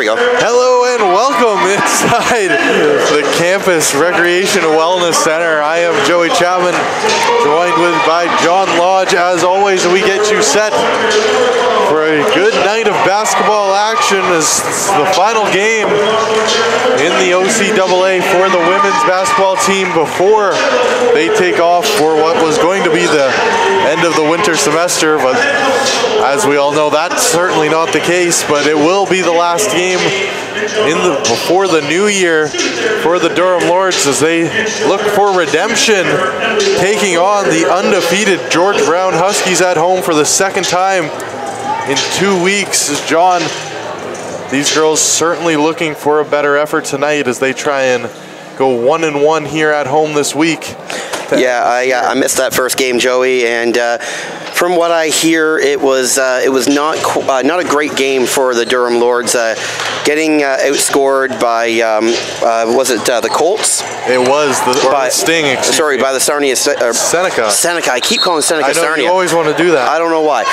we go. Hello and welcome inside the Campus Recreation and Wellness Center. I am Joey Chapman, joined by John Lodge. As always, we get you set for a good night of basketball action as the final game in the OCAA for the women's basketball team before they take off for what was going to be the end of the winter semester. But as we all know, that's certainly not the case, but it will be the last game before the new year for the Durham Lords as they look for redemption, taking on the undefeated George Brown Huskies at home for the second time in 2 weeks. John, these girls certainly looking for a better effort tonight as they try and go 1-1 here at home this week. Yeah, I missed that first game, Joey, and from what I hear, it was not a great game for the Durham Lords, getting outscored by was it the Colts? It was the Sting. Sorry, by the Sarnia Seneca. Seneca. I keep calling Seneca I know Sarnia. You always want to do that. I don't know why.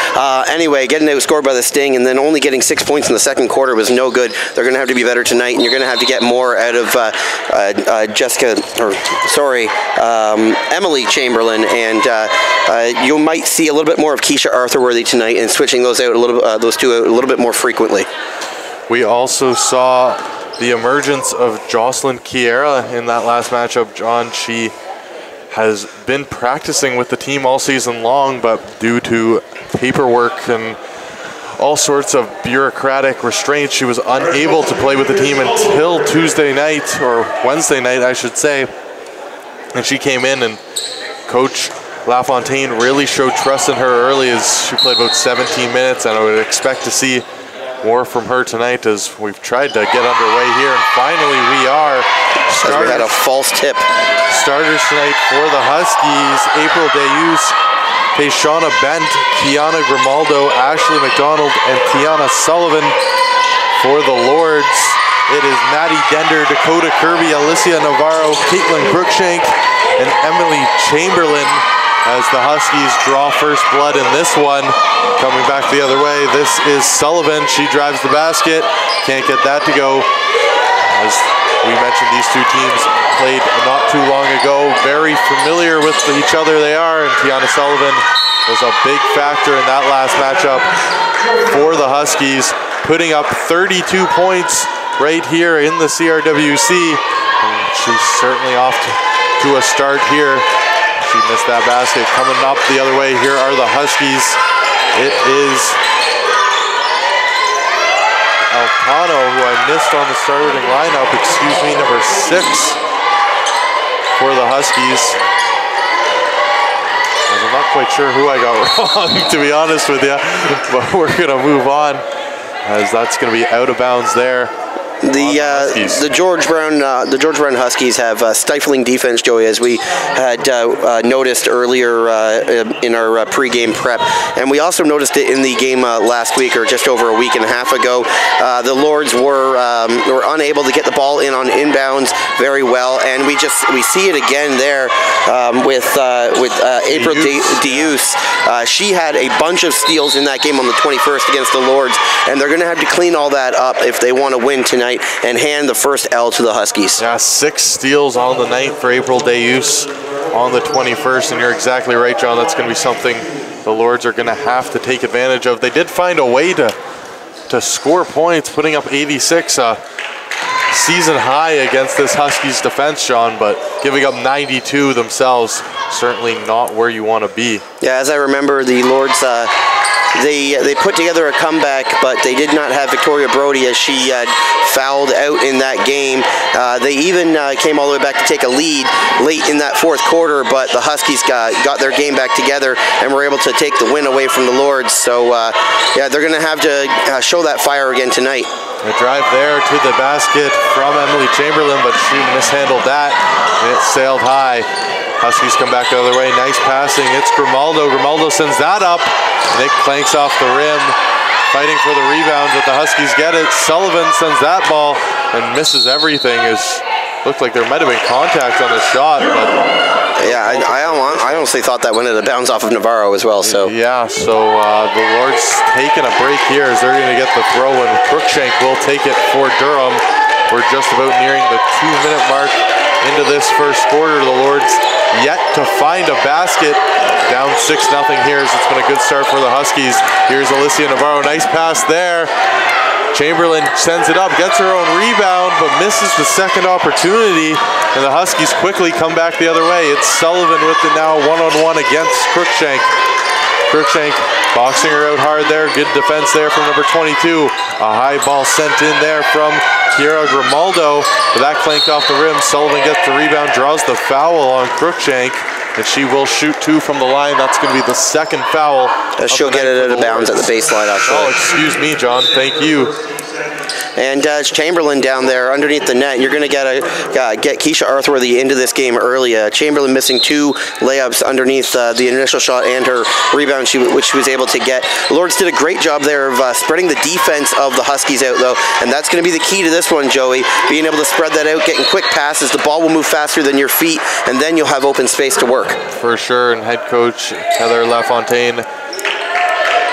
Anyway, getting outscored by the Sting and then only getting 6 points in the second quarter was no good. They're going to have to be better tonight, and you're going to have to get more out of Emily Chamberlain, and you might see a little bit more of Keisha Arthurworthy tonight, and switching those out those two out a little bit more frequently. We also saw the emergence of Jocelyn Kiera in that last matchup. John, she has been practicing with the team all season long, but due to paperwork and all sorts of bureaucratic restraints, she was unable to play with the team until Tuesday night, or Wednesday night, I should say. And she came in, and Coach LaFontaine really showed trust in her early as she played about 17 minutes, and I would expect to see more from her tonight as we've tried to get underway here, and finally we are. We had a false tip. Starters tonight for the Huskies: April Deus, Tayshana Bent, Kiana Grimaldo, Ashley McDonald, and Tiana Sullivan. For the Lords, it is Maddie Dender, Dakota Kirby, Alicia Navarro, Caitlin Crookshank, and Emily Chamberlain as the Huskies draw first blood in this one. Coming back the other way, this is Sullivan. She drives the basket. Can't get that to go. As we mentioned, these two teams played not too long ago. Very familiar with each other they are, and Tiana Sullivan was a big factor in that last matchup for the Huskies, putting up 32 points right here in the CRWC. And she's certainly off to a start here. She missed that basket. Coming up the other way, here are the Huskies. It is Alcano, who I missed on the starting lineup, number 6 for the Huskies. I'm not quite sure who I got wrong, to be honest with you, but we're gonna move on as that's gonna be out of bounds there. The George Brown Huskies have stifling defense, Joey, as we had noticed earlier in our pregame prep, and we also noticed it in the game last week, or just over a week and a half ago. The Lords were unable to get the ball in on inbounds very well, and we see it again there with April Deus. She had a bunch of steals in that game on the 21st against the Lords, and they're going to have to clean all that up if they want to win tonight and hand the first L to the Huskies. Yeah, 6 steals on the night for April Deus on the 21st, and you're exactly right, John. That's going to be something the Lords are going to have to take advantage of. They did find a way to score points, putting up 86, season high against this Huskies defense, John, but giving up 92 themselves, certainly not where you want to be. Yeah, as I remember, the Lords, they put together a comeback, but they did not have Victoria Brody as she fouled out in that game. They even came all the way back to take a lead late in that fourth quarter, but the Huskies got their game back together and were able to take the win away from the Lords. So, yeah, they're going to have to show that fire again tonight. A drive there to the basket from Emily Chamberlain, but she mishandled that, and it sailed high. Huskies come back the other way. Nice passing. It's Grimaldo. Grimaldo sends that up. Nick clanks off the rim, fighting for the rebound, but the Huskies get it. Sullivan sends that ball and misses everything. Looked like there might have been contact on the shot, but yeah, I honestly thought that went out of bounds off of Navarro as well. So yeah, so the Lords Lords taking a break here as they're going to get the throw, and Crookshank will take it for Durham. We're just about nearing the 2-minute mark into this first quarter. The Lords yet to find a basket. Down 6-0 here, as it's been a good start for the Huskies. Here's Alicia Navarro, nice pass there. Chamberlain sends it up, gets her own rebound, but misses the second opportunity, and the Huskies quickly come back the other way. It's Sullivan with it now, one-on-one against Crookshank. Crookshank boxing her out hard there. Good defense there from number 22. A high ball sent in there from Kiera Grimaldo, but that clanked off the rim. Sullivan gets the rebound, draws the foul on Crookshank, and she will shoot 2 from the line. That's going to be the second foul. She'll get it out of bounds at the baseline, actually. Oh, excuse me, John. Thank you. And it's Chamberlain down there underneath the net. You're going to get Keisha Arthworthy into this game early. Chamberlain missing 2 layups underneath the initial shot and her rebound, which she was able to get. The Lords did a great job there of spreading the defense of the Huskies out, though, and that's going to be the key to this one, Joey. Being able to spread that out, getting quick passes. The ball will move faster than your feet, and then you'll have open space to work. For sure, and head coach Heather LaFontaine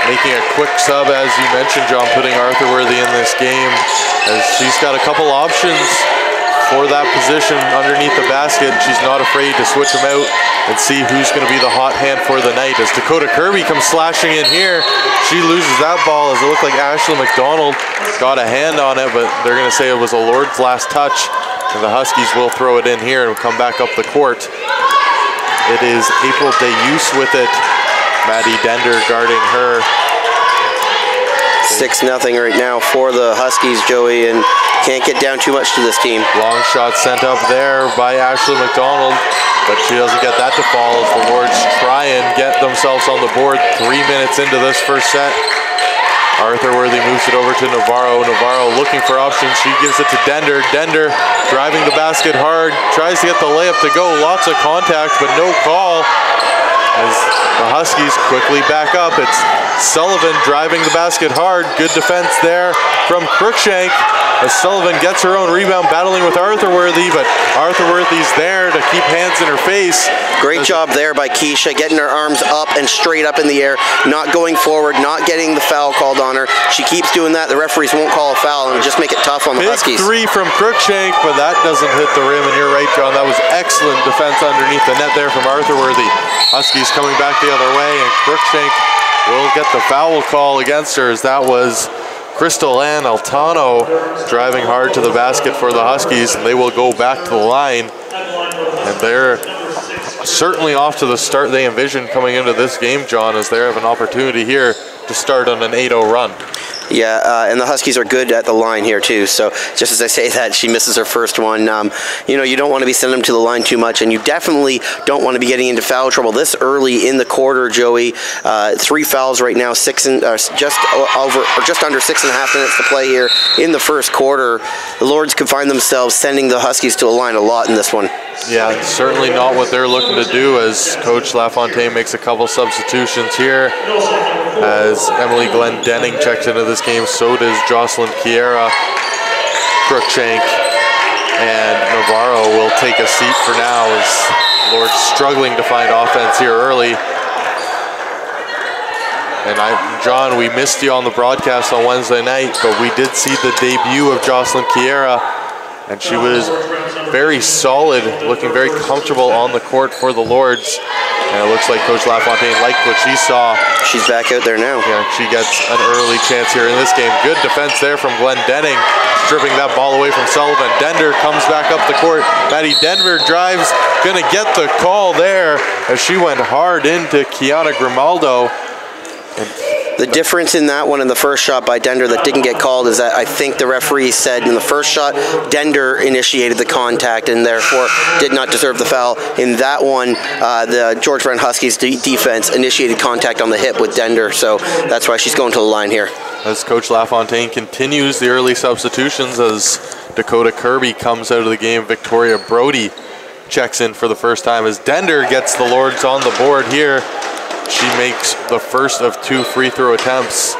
making a quick sub, as you mentioned, John, putting Arthurworthy in this game, as she's got a couple options for that position underneath the basket. She's not afraid to switch them out and see who's going to be the hot hand for the night. As Dakota Kirby comes slashing in here, she loses that ball, as it looked like Ashley McDonald got a hand on it, but they're going to say it was a Lord's last touch, and the Huskies will throw it in here and come back up the court. It is April Deus with it. Maddie Dender guarding her. 6-0 right now for the Huskies, Joey, and can't get down too much to this team. Long shot sent up there by Ashley McDonald, but she doesn't get that to fall as the Lords try and get themselves on the board 3 minutes into this first set. Arthurworthy moves it over to Navarro. Navarro looking for options. She gives it to Dender. Dender driving the basket hard, tries to get the layup to go. Lots of contact, but no call, as the Huskies quickly back up. It's Sullivan driving the basket hard. Good defense there from Crookshank, as Sullivan gets her own rebound, battling with Arthurworthy, but Arthurworthy's there to keep hands in her face. Great job there by Keisha, getting her arms up and straight up in the air, not going forward, not getting the foul called on her. She keeps doing that. The referees won't call a foul and just make it tough on the Huskies. Big 3 from Crookshank, but that doesn't hit the rim, and you're right, John. That was excellent defense underneath the net there from Arthurworthy. Huskies coming back the other way, and Crookshank will get the foul call against her, as that was Crystal Ann Altano driving hard to the basket for the Huskies, and they will go back to the line. And they're certainly off to the start they envisioned coming into this game, John, as they have an opportunity here to start on an 8-0 run. Yeah, and the Huskies are good at the line here too. So just as I say that, she misses her first one. You know, you don't want to be sending them to the line too much, and you definitely don't want to be getting into foul trouble this early in the quarter, Joey. 3 fouls right now, just under 6.5 minutes to play here in the first quarter. The Lords could find themselves sending the Huskies to the line a lot in this one. Yeah, certainly not what they're looking to do, as Coach LaFontaine makes a couple substitutions here, as Emily Glendenning checks into this game. So does Jocelyn Kiera. Crookshank and Navarro will take a seat for now, as Lord's struggling to find offense here early. And John, we missed you on the broadcast on Wednesday night, but we did see the debut of Jocelyn Kiera, and she was very solid, looking very comfortable on the court for the Lords. And it looks like Coach LaFontaine liked what she saw. She's back out there now. Yeah, she gets an early chance here in this game. Good defense there from Glendenning, stripping that ball away from Sullivan. Dender comes back up the court. Maddie Denver drives, gonna get the call there, as she went hard into Kiana Grimaldo. The difference in that one and the first shot by Dender that didn't get called is that I think the referee said in the first shot, Dender initiated the contact and therefore did not deserve the foul. In that one, the George Brown Huskies defense initiated contact on the hip with Dender, so that's why she's going to the line here. As Coach LaFontaine continues the early substitutions, as Dakota Kirby comes out of the game, Victoria Brody checks in for the first time, as Dender gets the Lords on the board here. She makes the first of 2 free throw attempts.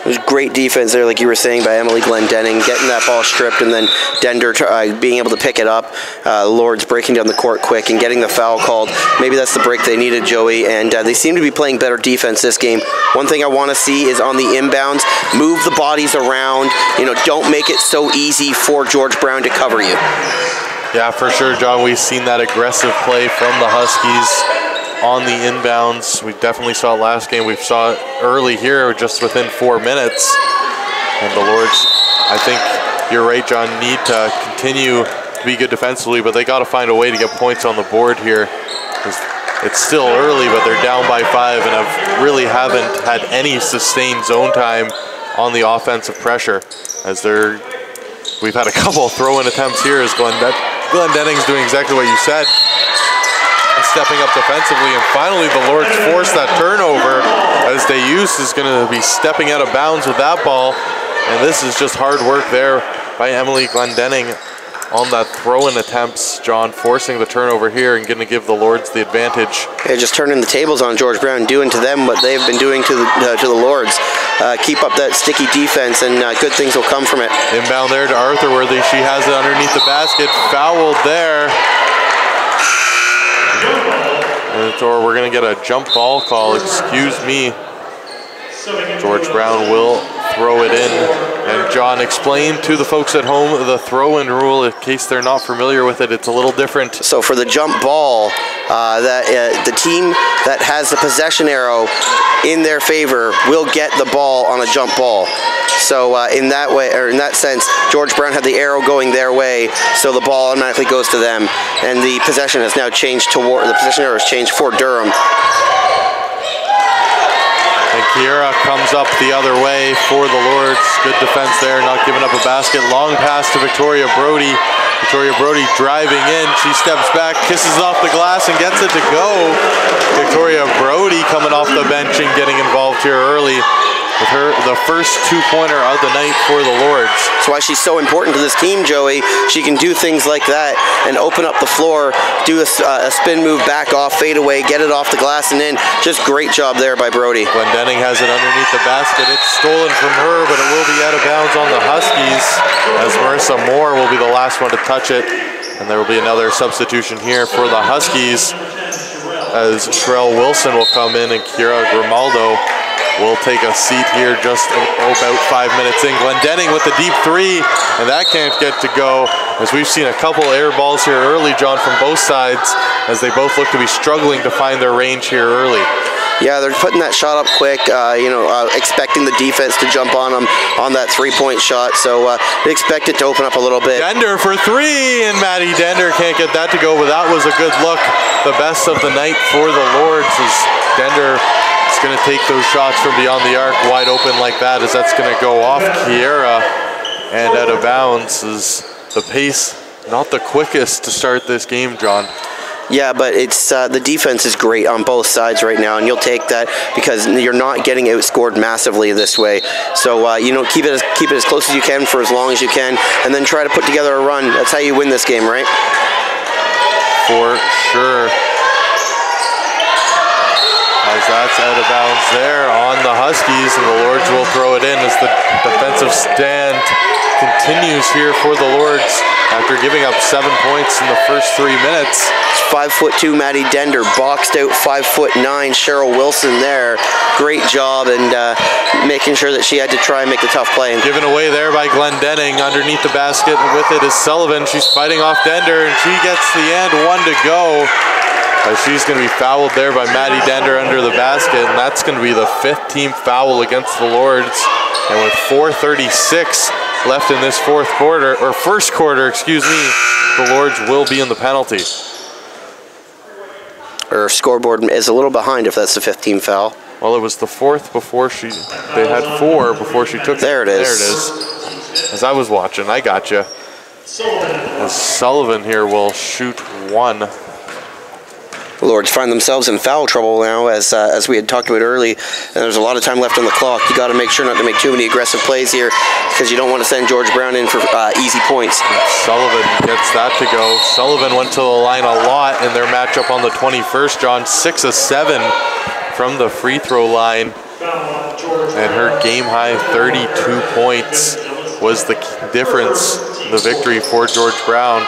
It was great defense there, like you were saying, by Emily Glendenning, getting that ball stripped, and then Dender being able to pick it up. Lords breaking down the court quick and getting the foul called. Maybe that's the break they needed, Joey, and they seem to be playing better defense this game. One thing I want to see is on the inbounds, move the bodies around. You know, don't make it so easy for George Brown to cover you. Yeah, for sure, John. We've seen that aggressive play from the Huskies on the inbounds. We definitely saw it last game. We saw it early here, just within 4 minutes. And the Lords, I think you're right, John, need to continue to be good defensively, but they got to find a way to get points on the board here. It's still early, but they're down by 5 and really haven't had any sustained zone time on the offensive pressure. As we've had a couple throw-in attempts here as Glendenning's doing exactly what you said, stepping up defensively, and finally the Lords force that turnover as Deus is going to be stepping out of bounds with that ball, and this is just hard work there by Emily Glendenning on that throw-in attempts, John, forcing the turnover here and going to give the Lords the advantage. Yeah, just turning the tables on George Brown, doing to them what they've been doing to the Lords. Keep up that sticky defense, and good things will come from it. Inbound there to Arthurworthy. She has it underneath the basket, fouled there. Or we're going to get a jump ball call, excuse me. George Brown will throw it in. And John, explain to the folks at home the throw-in rule in case they're not familiar with it. It's a little different. So for the jump ball, the team that has the possession arrow in their favor will get the ball on a jump ball. So in that way, or in that sense, George Brown had the arrow going their way, so the ball automatically goes to them, and the possession has now changed toward the possession arrow has changed for Durham. And Kiera comes up the other way for the Lords. Good defense there, not giving up a basket. Long pass to Victoria Brody. Victoria Brody driving in. She steps back, kisses off the glass, and gets it to go. Victoria Brody coming off the bench and getting involved here early with the first two-pointer of the night for the Lords. That's why she's so important to this team, Joey. She can do things like that and open up the floor, do a spin move back off, fade away, get it off the glass and in. Just great job there by Brody. Glendenning has it underneath the basket. It's stolen from her, but it will be out of bounds on the Huskies, as Marissa Moore will be the last one to touch it. And there will be another substitution here for the Huskies, as Sherelle Wilson will come in and Kira Grimaldo will take a seat here just about 5 minutes in. Glendenning with the deep three, and that can't get to go, as we've seen a couple air balls here early, John, from both sides, as they both look to be struggling to find their range here early. Yeah, they're putting that shot up quick, expecting the defense to jump on them on that three-point shot, so they expect it to open up a little bit. Dender for three, and Maddie Dender can't get that to go, but that was a good look. The best of the night for the Lords, as Dender is going to take those shots from beyond the arc wide open like that, as that's going to go off Kiera and out of bounds. Is the pace not the quickest to start this game, John? Yeah, but it's the defense is great on both sides right now, and you'll take that because you're not getting outscored massively this way. So keep it as close as you can for as long as you can, and then try to put together a run. That's how you win this game, right? For sure. As that's out of bounds there on the Huskies, and the Lords will throw it in as the defensive stand continues here for the Lords after giving up 7 points in the first 3 minutes. 5'2" Maddie Dender, boxed out 5'9" Cheryl Wilson there. Great job, and making sure that she had to try and make the tough play. Given away there by Glendenning. Underneath the basket with it is Sullivan. She's fighting off Dender, and she gets the end, one to go. She's going to be fouled there by Maddie Dender under the basket, and that's going to be the 5th team foul against the Lords. And with 4:36 left in this first quarter, the Lords will be in the penalty. Her scoreboard is a little behind if that's the 5th team foul. Well, it was the 4th before they had 4 before she took it. There it is. There it is. As I was watching, I got you. As Sullivan here will shoot 1. The Lords find themselves in foul trouble now, as we had talked about early. And there's a lot of time left on the clock. You got to make sure not to make too many aggressive plays here, because you don't want to send George Brown in for easy points. Sullivan gets that to go. Sullivan went to the line a lot in their matchup on the 21st, John. 6 of 7 from the free throw line. And her game-high 32 points was the difference in the victory for George Brown.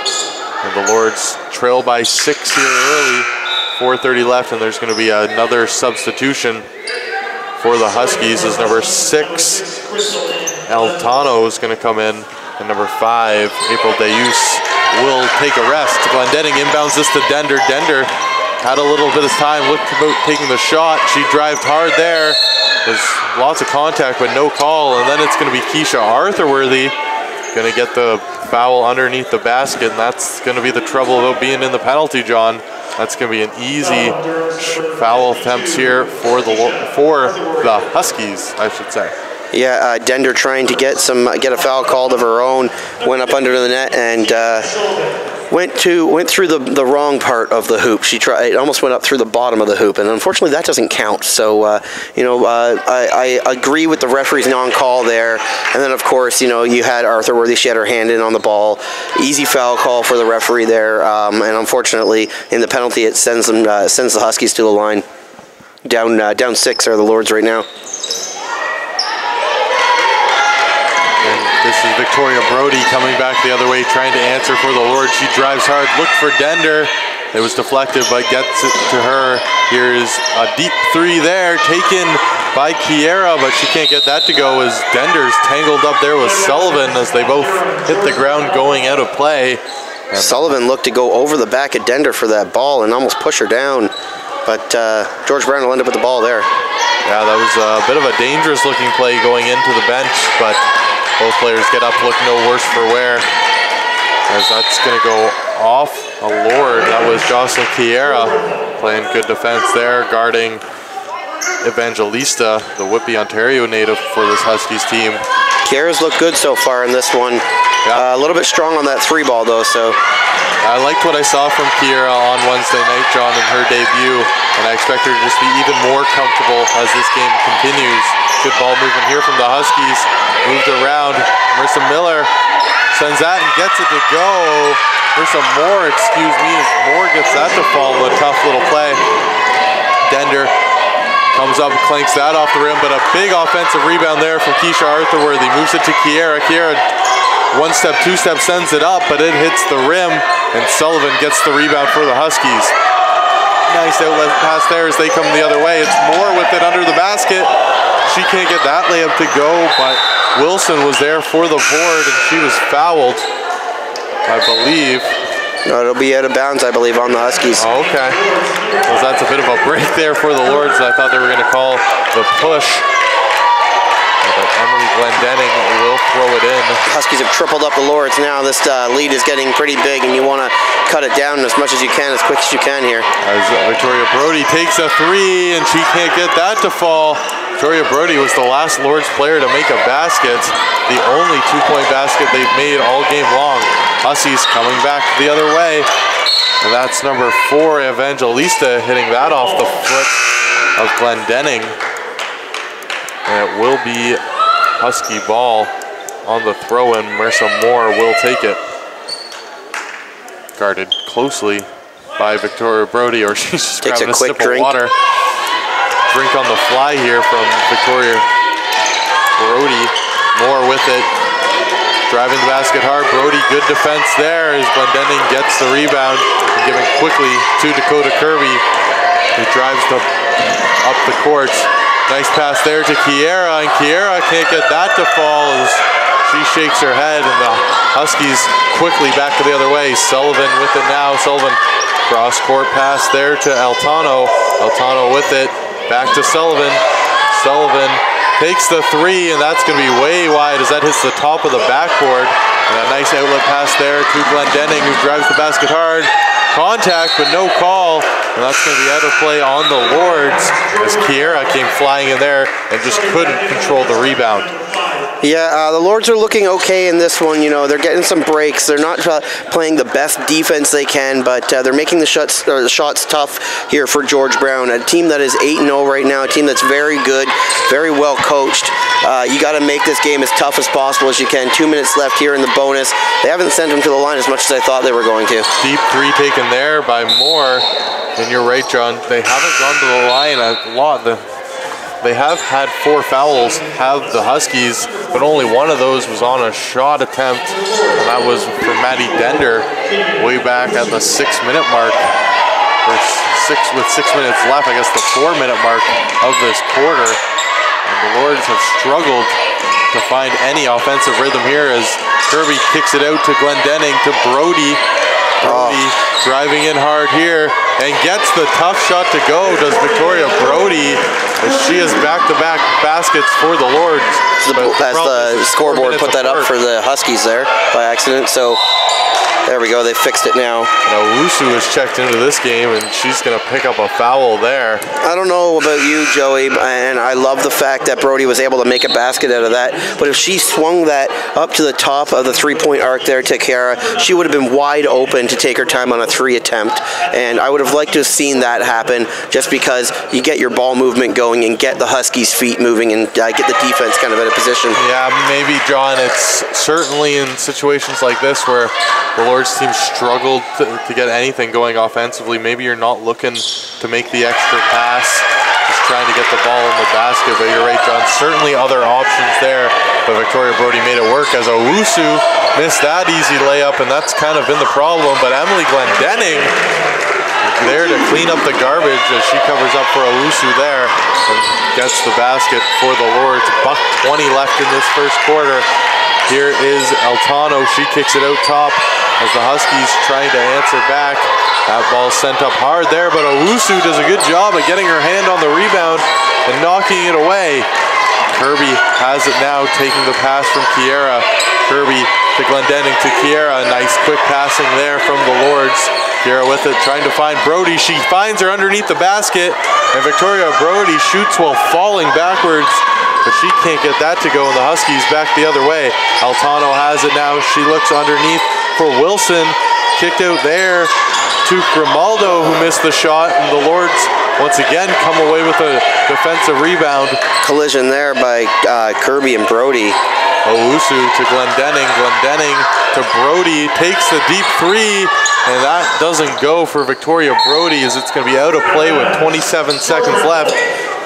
And the Lords trail by 6 here early, 4:30 left, and there's going to be another substitution for the Huskies as number 6, Altano, is going to come in, and number 5, April Deus, will take a rest. Glendenning inbounds this to Dender. Dender had a little bit of time, looked about taking the shot. She drived hard there. There's lots of contact, but no call. And then it's going to be Keisha Arthurworthy going to get the foul underneath the basket, and that's going to be the trouble about being in the penalty, John. That's going to be an easy foul attempts here for the Huskies, I should say. Yeah, Dender trying to get a foul called of her own, went up under the net and went through the wrong part of the hoop. It almost went up through the bottom of the hoop, and unfortunately that doesn't count. So I agree with the referee's non-call there. And then of course you had Arthurworthy. She had her hand in on the ball. Easy foul call for the referee there, and unfortunately in the penalty it sends the Huskies to the line. Down 6 are the Lords right now. This is Victoria Brody coming back the other way, trying to answer for the Lords. She drives hard, looked for Dender. It was deflected, but gets it to her. Here's a deep 3 there, taken by Kiera, but she can't get that to go as Dender's tangled up there with Sullivan as they both hit the ground going out of play. And Sullivan looked to go over the back of Dender for that ball and almost push her down, but George Brown will end up with the ball there. Yeah, that was a bit of a dangerous looking play going into the bench, but both players get up, look no worse for wear, as that's going to go off a Lord. That was Jocelyn Kiera playing good defense there, guarding Evangelista, the Whitby, Ontario native for this Huskies team. Kiera's looked good so far in this one. Yeah. A little bit strong on that 3 ball though, so. I liked what I saw from Kiera on Wednesday night, John, in her debut, and I expect her to just be even more comfortable as this game continues. Good ball movement here from the Huskies. Moved around. Marissa Miller sends that and gets it to go. Marissa Moore, excuse me, as Moore gets that to fall. A tough little play. Dender comes up and clanks that off the rim, but a big offensive rebound there from Keisha Arthurworthy. Moves it to Kiera. Kiera, 1 step, 2 step, sends it up, but it hits the rim, and Sullivan gets the rebound for the Huskies. Nice outlet pass there as they come the other way. It's Moore with it under the basket. She can't get that layup to go, but Wilson was there for the board, and she was fouled, I believe. No, it'll be out of bounds, I believe, on the Huskies. Oh, okay. Well, that's a bit of a break there for the Lords. I thought they were going to call the push. But Emily Glendenning will throw it in. The Huskies have tripled up the Lords now. This lead is getting pretty big, and you want to cut it down as much as you can, as quick as you can here. As Victoria Brody takes a 3, and she can't get that to fall. Victoria Brody was the last Lords player to make a basket, the only 2-point basket they've made all game long. Huskies coming back the other way, and that's number 4, Evangelista, hitting that off the foot of Glendenning. And it will be Husky ball on the throw-in. Marissa Moore will take it. Guarded closely by Victoria Brody, or she's just grabbing a sip of water. Drink on the fly here from Victoria Brody. Moore with it. Driving the basket hard. Brody, good defense there as Glendenning gets the rebound. And giving quickly to Dakota Kirby, who drives up the court. Nice pass there to Kiera, and Kiera can't get that to fall as she shakes her head, and the Huskies quickly back to the other way. Sullivan with it now. Sullivan cross-court pass there to Altano. Altano with it. Back to Sullivan. Sullivan takes the 3, and that's going to be way wide as that hits the top of the backboard. And a nice outlet pass there to Glendenning, who drives the basket hard. Contact, but no call, and that's going to be out of play on the Lords as Kiera came flying in there and just couldn't control the rebound. Yeah, the Lords are looking okay in this one. They're getting some breaks. They're not playing the best defense they can, but they're making the shots tough here for George Brown, a team that is 8-0 right now, a team that's very good, very well coached. You got to make this game as tough as possible as you can. 2 minutes left here in the bonus. They haven't sent them to the line as much as I thought they were going to. Deep 3 taken there by Moore, and you're right, John. They haven't gone to the line a lot. they have had 4 fouls, have the Huskies, but only one of those was on a shot attempt, and that was for Maddie Dender way back at the 6-minute mark, or 6 minutes left, I guess the 4-minute mark of this quarter. And the Lords have struggled to find any offensive rhythm here as Kirby kicks it out to Glendenning to Brody. Brody driving in hard here and gets the tough shot to go, does Victoria Brody, as she has back-to-back baskets for the Lords. As the scoreboard put that up for the Huskies there by accident, so there we go, they fixed it now. Now Owusu has checked into this game and she's gonna pick up a foul there. I don't know about you, Joey, and I love the fact that Brody was able to make a basket out of that, but if she swung that up to the top of the 3-point arc there to Kiara, she would have been wide open to take her time on a 3 attempt, and I would have liked to have seen that happen just because you get your ball movement going and get the Huskies' feet moving and get the defense kind of in a position. Yeah, maybe, John, it's certainly in situations like this where the Lords team struggled to get anything going offensively. Maybe you're not looking to make the extra pass, just trying to get the ball in the basket, but you're right, John, certainly other options there, but Victoria Brody made it work as Owusu missed that easy layup, and that's kind of been the problem, but Emily Glendenning there to clean up the garbage as she covers up for Owusu there and gets the basket for the Lords. $1:20 left in this first quarter. Here is Altano, she kicks it out top as the Huskies trying to answer back. That ball sent up hard there, but Owusu does a good job at getting her hand on the rebound and knocking it away. Kirby has it now, taking the pass from Kiera. Kirby to Glendenning to Kiera, nice quick passing there from the Lords. Kiera with it, trying to find Brody. She finds her underneath the basket, and Victoria Brody shoots while falling backwards, but she can't get that to go, and the Huskies back the other way. Altano has it now. She looks underneath for Wilson. Kicked out there to Grimaldo, who missed the shot, and the Lords once again come away with a defensive rebound. Collision there by Kirby and Brody. Owusu to Glendenning. Glendenning to Brody. Takes the deep 3, and that doesn't go for Victoria Brody, as it's going to be out of play with 27 seconds left.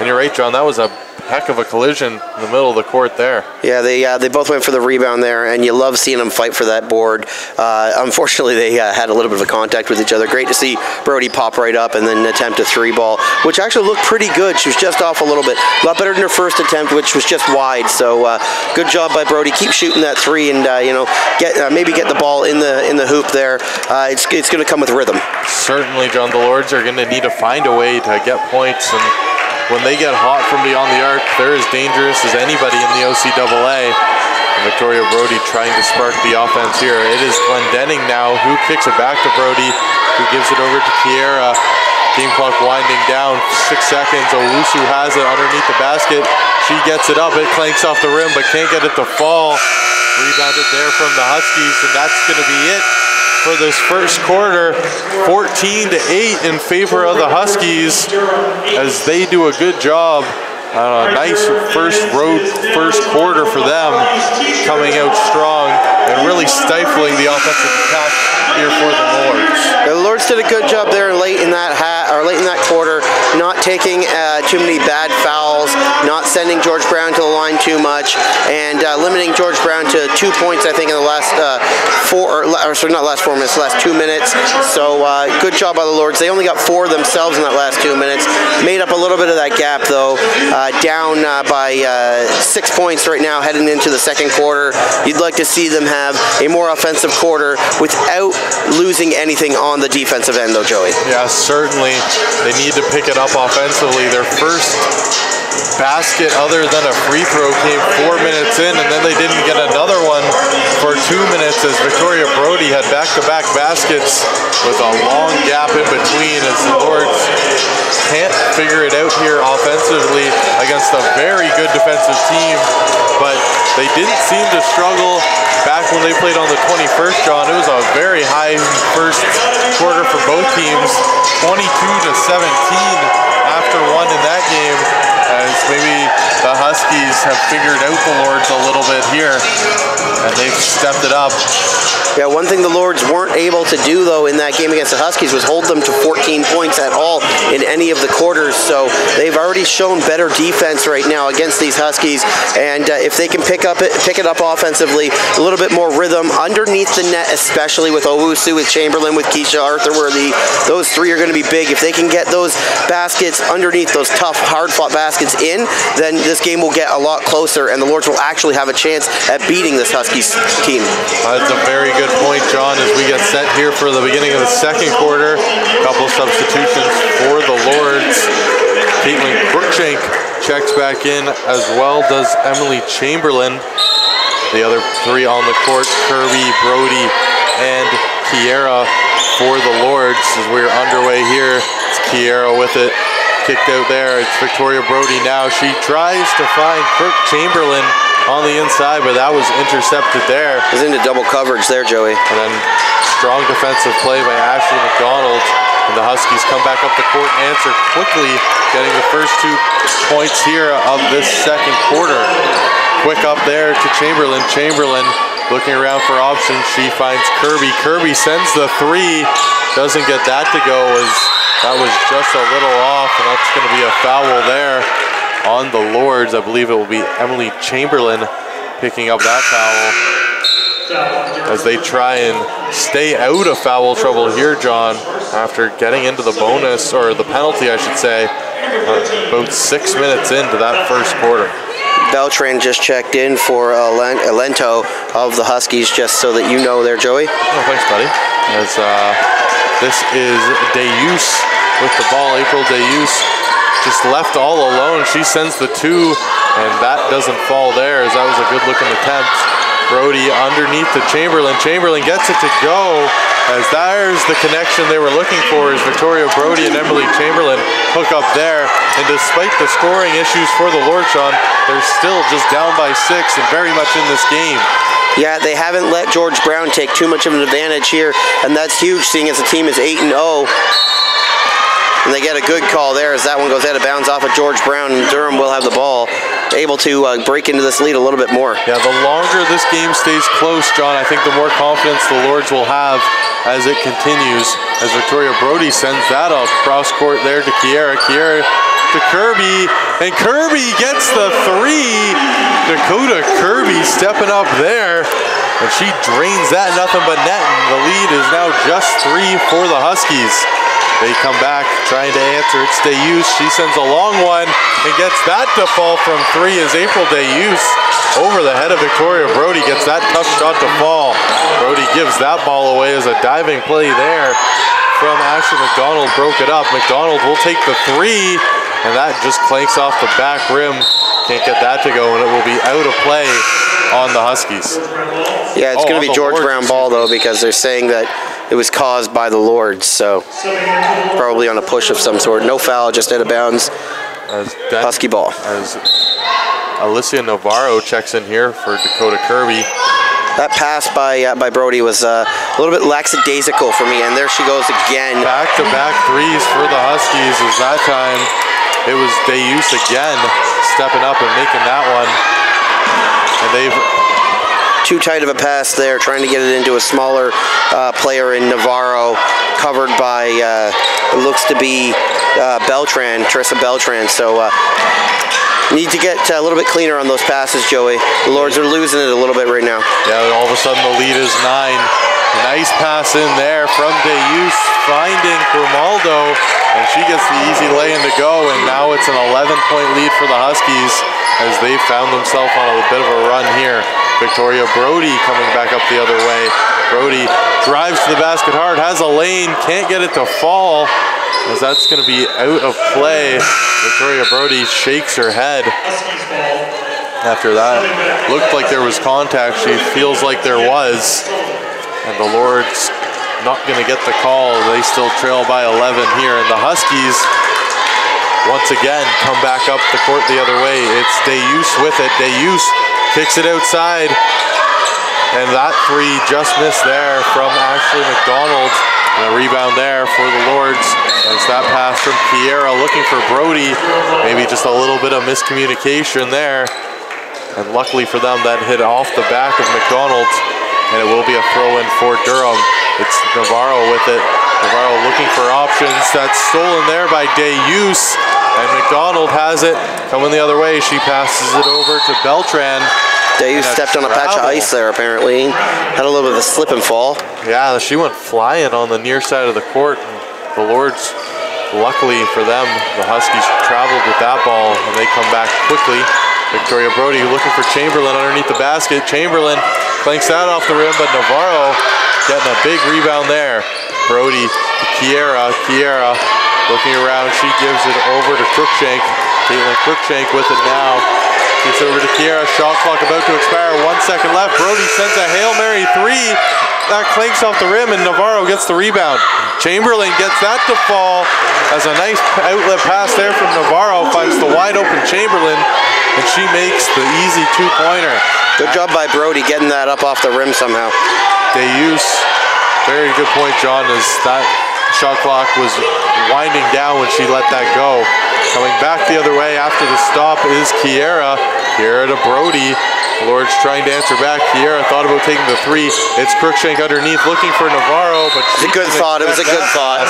And you're right, John, that was a heck of a collision in the middle of the court there. Yeah, they both went for the rebound there, and you love seeing them fight for that board. Unfortunately, they had a little bit of a contact with each other. Great to see Brody pop right up and then attempt a 3-ball, which actually looked pretty good. She was just off a little bit. A lot better than her first attempt, which was just wide. So good job by Brody. Keep shooting that 3 and maybe get the ball in the hoop there. It's going to come with rhythm. Certainly, John, the Lords are going to need to find a way to get points, and when they get hot from beyond the arc, they're as dangerous as anybody in the OCAA. And Victoria Brody trying to spark the offense here. It is Glendenning now who kicks it back to Brody, who gives it over to Kiera. Game clock winding down, 6 seconds. Owusu has it underneath the basket. She gets it up, it clanks off the rim, but can't get it to fall. Rebounded there from the Huskies, and that's going to be it for this first quarter. 14-8 in favor of the Huskies as they do a good job. A nice first quarter for them, coming out strong and really stifling the offensive attack here for the Lords. The Lords did a good job there late in that quarter, not taking too many bad fouls, not sending George Brown to the line too much, and limiting George Brown to 2 points, I think, in the last 2 minutes. So good job by the Lords. They only got 4 themselves in that last 2 minutes. Made up a little bit of that gap, though. Down by 6 points right now heading into the second quarter. You'd like to see them have a more offensive quarter without losing anything on the defensive end, though, Joey. Yeah, certainly. They need to pick it up offensively. Their first basket other than a free throw came 4 minutes in, and then they didn't get another one for 2 minutes as Victoria Brody had back-to-back baskets with a long gap in between as the Lords can't figure it out here offensively against a very good defensive team, but they didn't seem to struggle back when they played on the 21st, John. It was a very high first quarter for both teams, 22-17 after one in that game, as maybe the Huskies have figured out the Lords a little bit here, and they've stepped it up. Yeah, one thing the Lords weren't able to do, though, in that game against the Huskies was hold them to 14 points at all in any of the quarters. So they've already shown better defense right now against these Huskies. And if they can pick it up offensively, a little bit more rhythm underneath the net, especially with Owusu, with Chamberlain, with Keisha Arthurworthy, those three are going to be big. If they can get those baskets underneath, those tough, hard-fought baskets in, then this game will get a lot closer, and the Lords will actually have a chance at beating this Huskies team. That's a very good point, John, as we get set here for the beginning of the second quarter. A couple of substitutions for the Lords. Caitlin Cruikshank checks back in, as well does Emily Chamberlain. The other three on the court, Kirby, Brody, and Kiera for the Lords. As we're underway here, it's Kiera with it. Kicked out there, it's Victoria Brody now. She tries to find Chamberlain on the inside, but that was intercepted there. It was into double coverage there, Joey. And then strong defensive play by Ashley McDonald. And the Huskies come back up the court and answer quickly, getting the first 2 points here of this second quarter. Quick up there to Chamberlain. Chamberlain looking around for options. She finds Kirby. Kirby sends the three. Doesn't get that to go, as that was just a little off, and that's going to be a foul there on the Lords. I believe it will be Emily Chamberlain picking up that foul as they try and stay out of foul trouble here, John, after getting into the bonus, or the penalty, I should say, about 6 minutes into that first quarter. Beltran just checked in for Alento of the Huskies, just so that you know there, Joey. Oh, thanks, buddy. As this is Deus with the ball. April Deus just left all alone. She sends the two, and that doesn't fall there, as that was a good-looking attempt. Brody underneath to Chamberlain. Chamberlain gets it to go, as there's the connection they were looking for, as Victoria Brody and Emily Chamberlain hook up there. And despite the scoring issues for the Lords, Sean, they're still just down by 6 and very much in this game. Yeah, they haven't let George Brown take too much of an advantage here, and that's huge, seeing as the team is 8-0. And they get a good call there, as that one goes out of bounds off of George Brown, and Durham will have the ball, able to break into this lead a little bit more. Yeah, the longer this game stays close, John, I think the more confidence the Lords will have as it continues, as Victoria Brody sends that up cross court there to Kiera. Kiera to Kirby, and Kirby gets the three. Dakota Kirby stepping up there, and she drains that, nothing but net, and the lead is now just 3 for the Huskies. They come back trying to answer. It's Deus. She sends a long one and gets that to fall from 3, as April Deus over the head of Victoria Brody gets that tough shot to fall. Brody gives that ball away as a diving play there from Ashley McDonald. Broke it up. McDonald will take the 3, and that just clanks off the back rim. Can't get that to go, and it will be out of play on the Huskies. Yeah, it's going to be George Brown ball, though, because they're saying that it was caused by the Lords, so probably on a push of some sort. No foul, just out of bounds. Husky ball. As Alicia Navarro checks in here for Dakota Kirby. That pass by Brody was a little bit lackadaisical for me, and there she goes again. Back-to-back threes for the Huskies, as that time it was Deus again stepping up and making that one. And they've too tight of a pass there, trying to get it into a smaller player in Navarro, covered by it looks to be Beltran, Trissa Beltran. So need to get a little bit cleaner on those passes, Joey. The Lords are losing it a little bit right now. Yeah, all of a sudden the lead is 9. Nice pass in there from Deus, finding Grimaldo, and she gets the easy lay-in to go, and now it's an 11-point lead for the Huskies, as they found themselves on a bit of a run here. Victoria Brody coming back up the other way. Brody drives to the basket hard, has a lane, can't get it to fall, as that's going to be out of play. Victoria Brody shakes her head after that. Looked like there was contact. She feels like there was. And the Lords not going to get the call. They still trail by 11 here. And the Huskies, once again, come back up the court the other way. It's Deus with it. Deus kicks it outside. And that three just missed there from Ashley McDonald. And a rebound there for the Lords. As that pass from Kiera looking for Brody. Maybe just a little bit of miscommunication there. And luckily for them, that hit off the back of McDonald. and it will be a throw-in for Durham. It's Navarro with it. Navarro looking for options. That's stolen there by Deus, and McDonald has it. Coming the other way, she passes it over to Beltran. Deus stepped on a patch of ice there, apparently. Had a little bit of a slip and fall. Yeah, she went flying on the near side of the court. The Lords, luckily for them, the Huskies traveled with that ball, and they come back quickly. Victoria Brody looking for Chamberlain underneath the basket. Chamberlain clanks that off the rim, but Navarro getting a big rebound there. Brody to Kiera. Kiera looking around. She gives it over to Cruikshank. Caitlin Cruikshank with it now. Gives it over to Kiera. Shot clock about to expire. 1 second left. Brody sends a Hail Mary three. That clanks off the rim, and Navarro gets the rebound. Chamberlain gets that to fall as a nice outlet pass there from Navarro. Finds the wide open Chamberlain, and she makes the easy two-pointer. Good job by Brody getting that up off the rim somehow. Deus, very good point, John, as that shot clock was winding down when she let that go. Coming back the other way after the stop is Kiera. Kiera to Brody. Lords trying to answer back. Kiera thought about taking the three. It's Cruikshank underneath looking for Navarro, but it's a good thought. It was a good thought.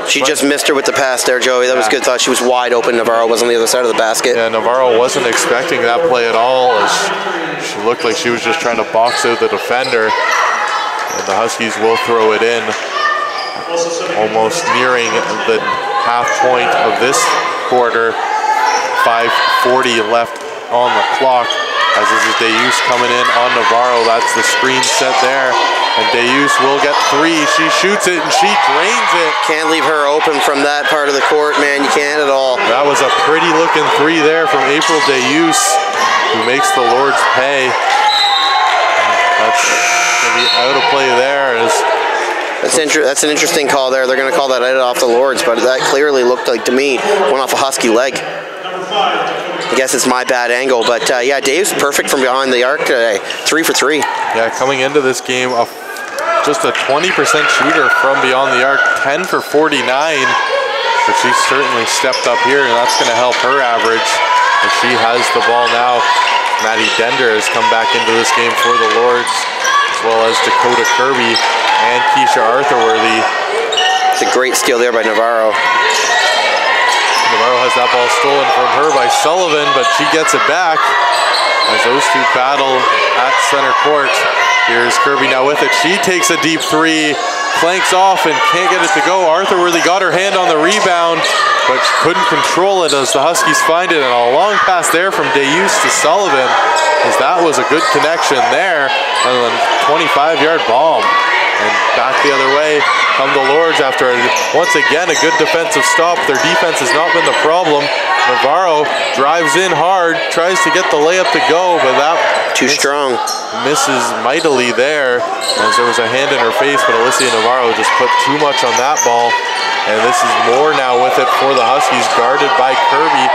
She just missed her with the pass there, Joey. That was a good thought. She was wide open. Navarro was on the other side of the basket. Yeah, Navarro wasn't expecting that play at all, as she looked like she was just trying to box out the defender. And the Huskies will throw it in, almost nearing the half point of this quarter. 5:40 left on the clock, as this is Deus coming in on Navarro. That's the screen set there, and Deus will get three. She shoots it and she drains it. Can't leave her open from that part of the court, man. You can't at all. That was a pretty looking three there from April Deus, who makes the Lords pay. That's gonna be out of play there. That's an interesting call there. They're going to call that out off the Lords, but that clearly looked like, to me, went off a Husky leg. I guess it's my bad angle, but yeah, Dave's perfect from behind the arc today. 3 for 3. Yeah, coming into this game, just a 20% shooter from beyond the arc, 10 for 49. But she's certainly stepped up here, and that's going to help her average. And she has the ball now. Maddie Dender has come back into this game for the Lords, as well as Dakota Kirby and Keisha Arthurworthy. It's a great steal there by Navarro. Navarro has that ball stolen from her by Sullivan, but she gets it back as those two battle at center court. Here's Kirby now with it. She takes a deep three, clanks off and can't get it to go. Arthurworthy got her hand on the rebound, but couldn't control it as the Huskies find it. And a long pass there from Deus to Sullivan, as that was a good connection there. And then 25-yard bomb. And back the other way come the Lords after, once again, a good defensive stop. Their defense has not been the problem. Navarro drives in hard, tries to get the layup to go, but that too strong. Misses mightily there, as there was a hand in her face, but Alicia Navarro just put too much on that ball. And this is Moore now with it for the Huskies, guarded by Kirby.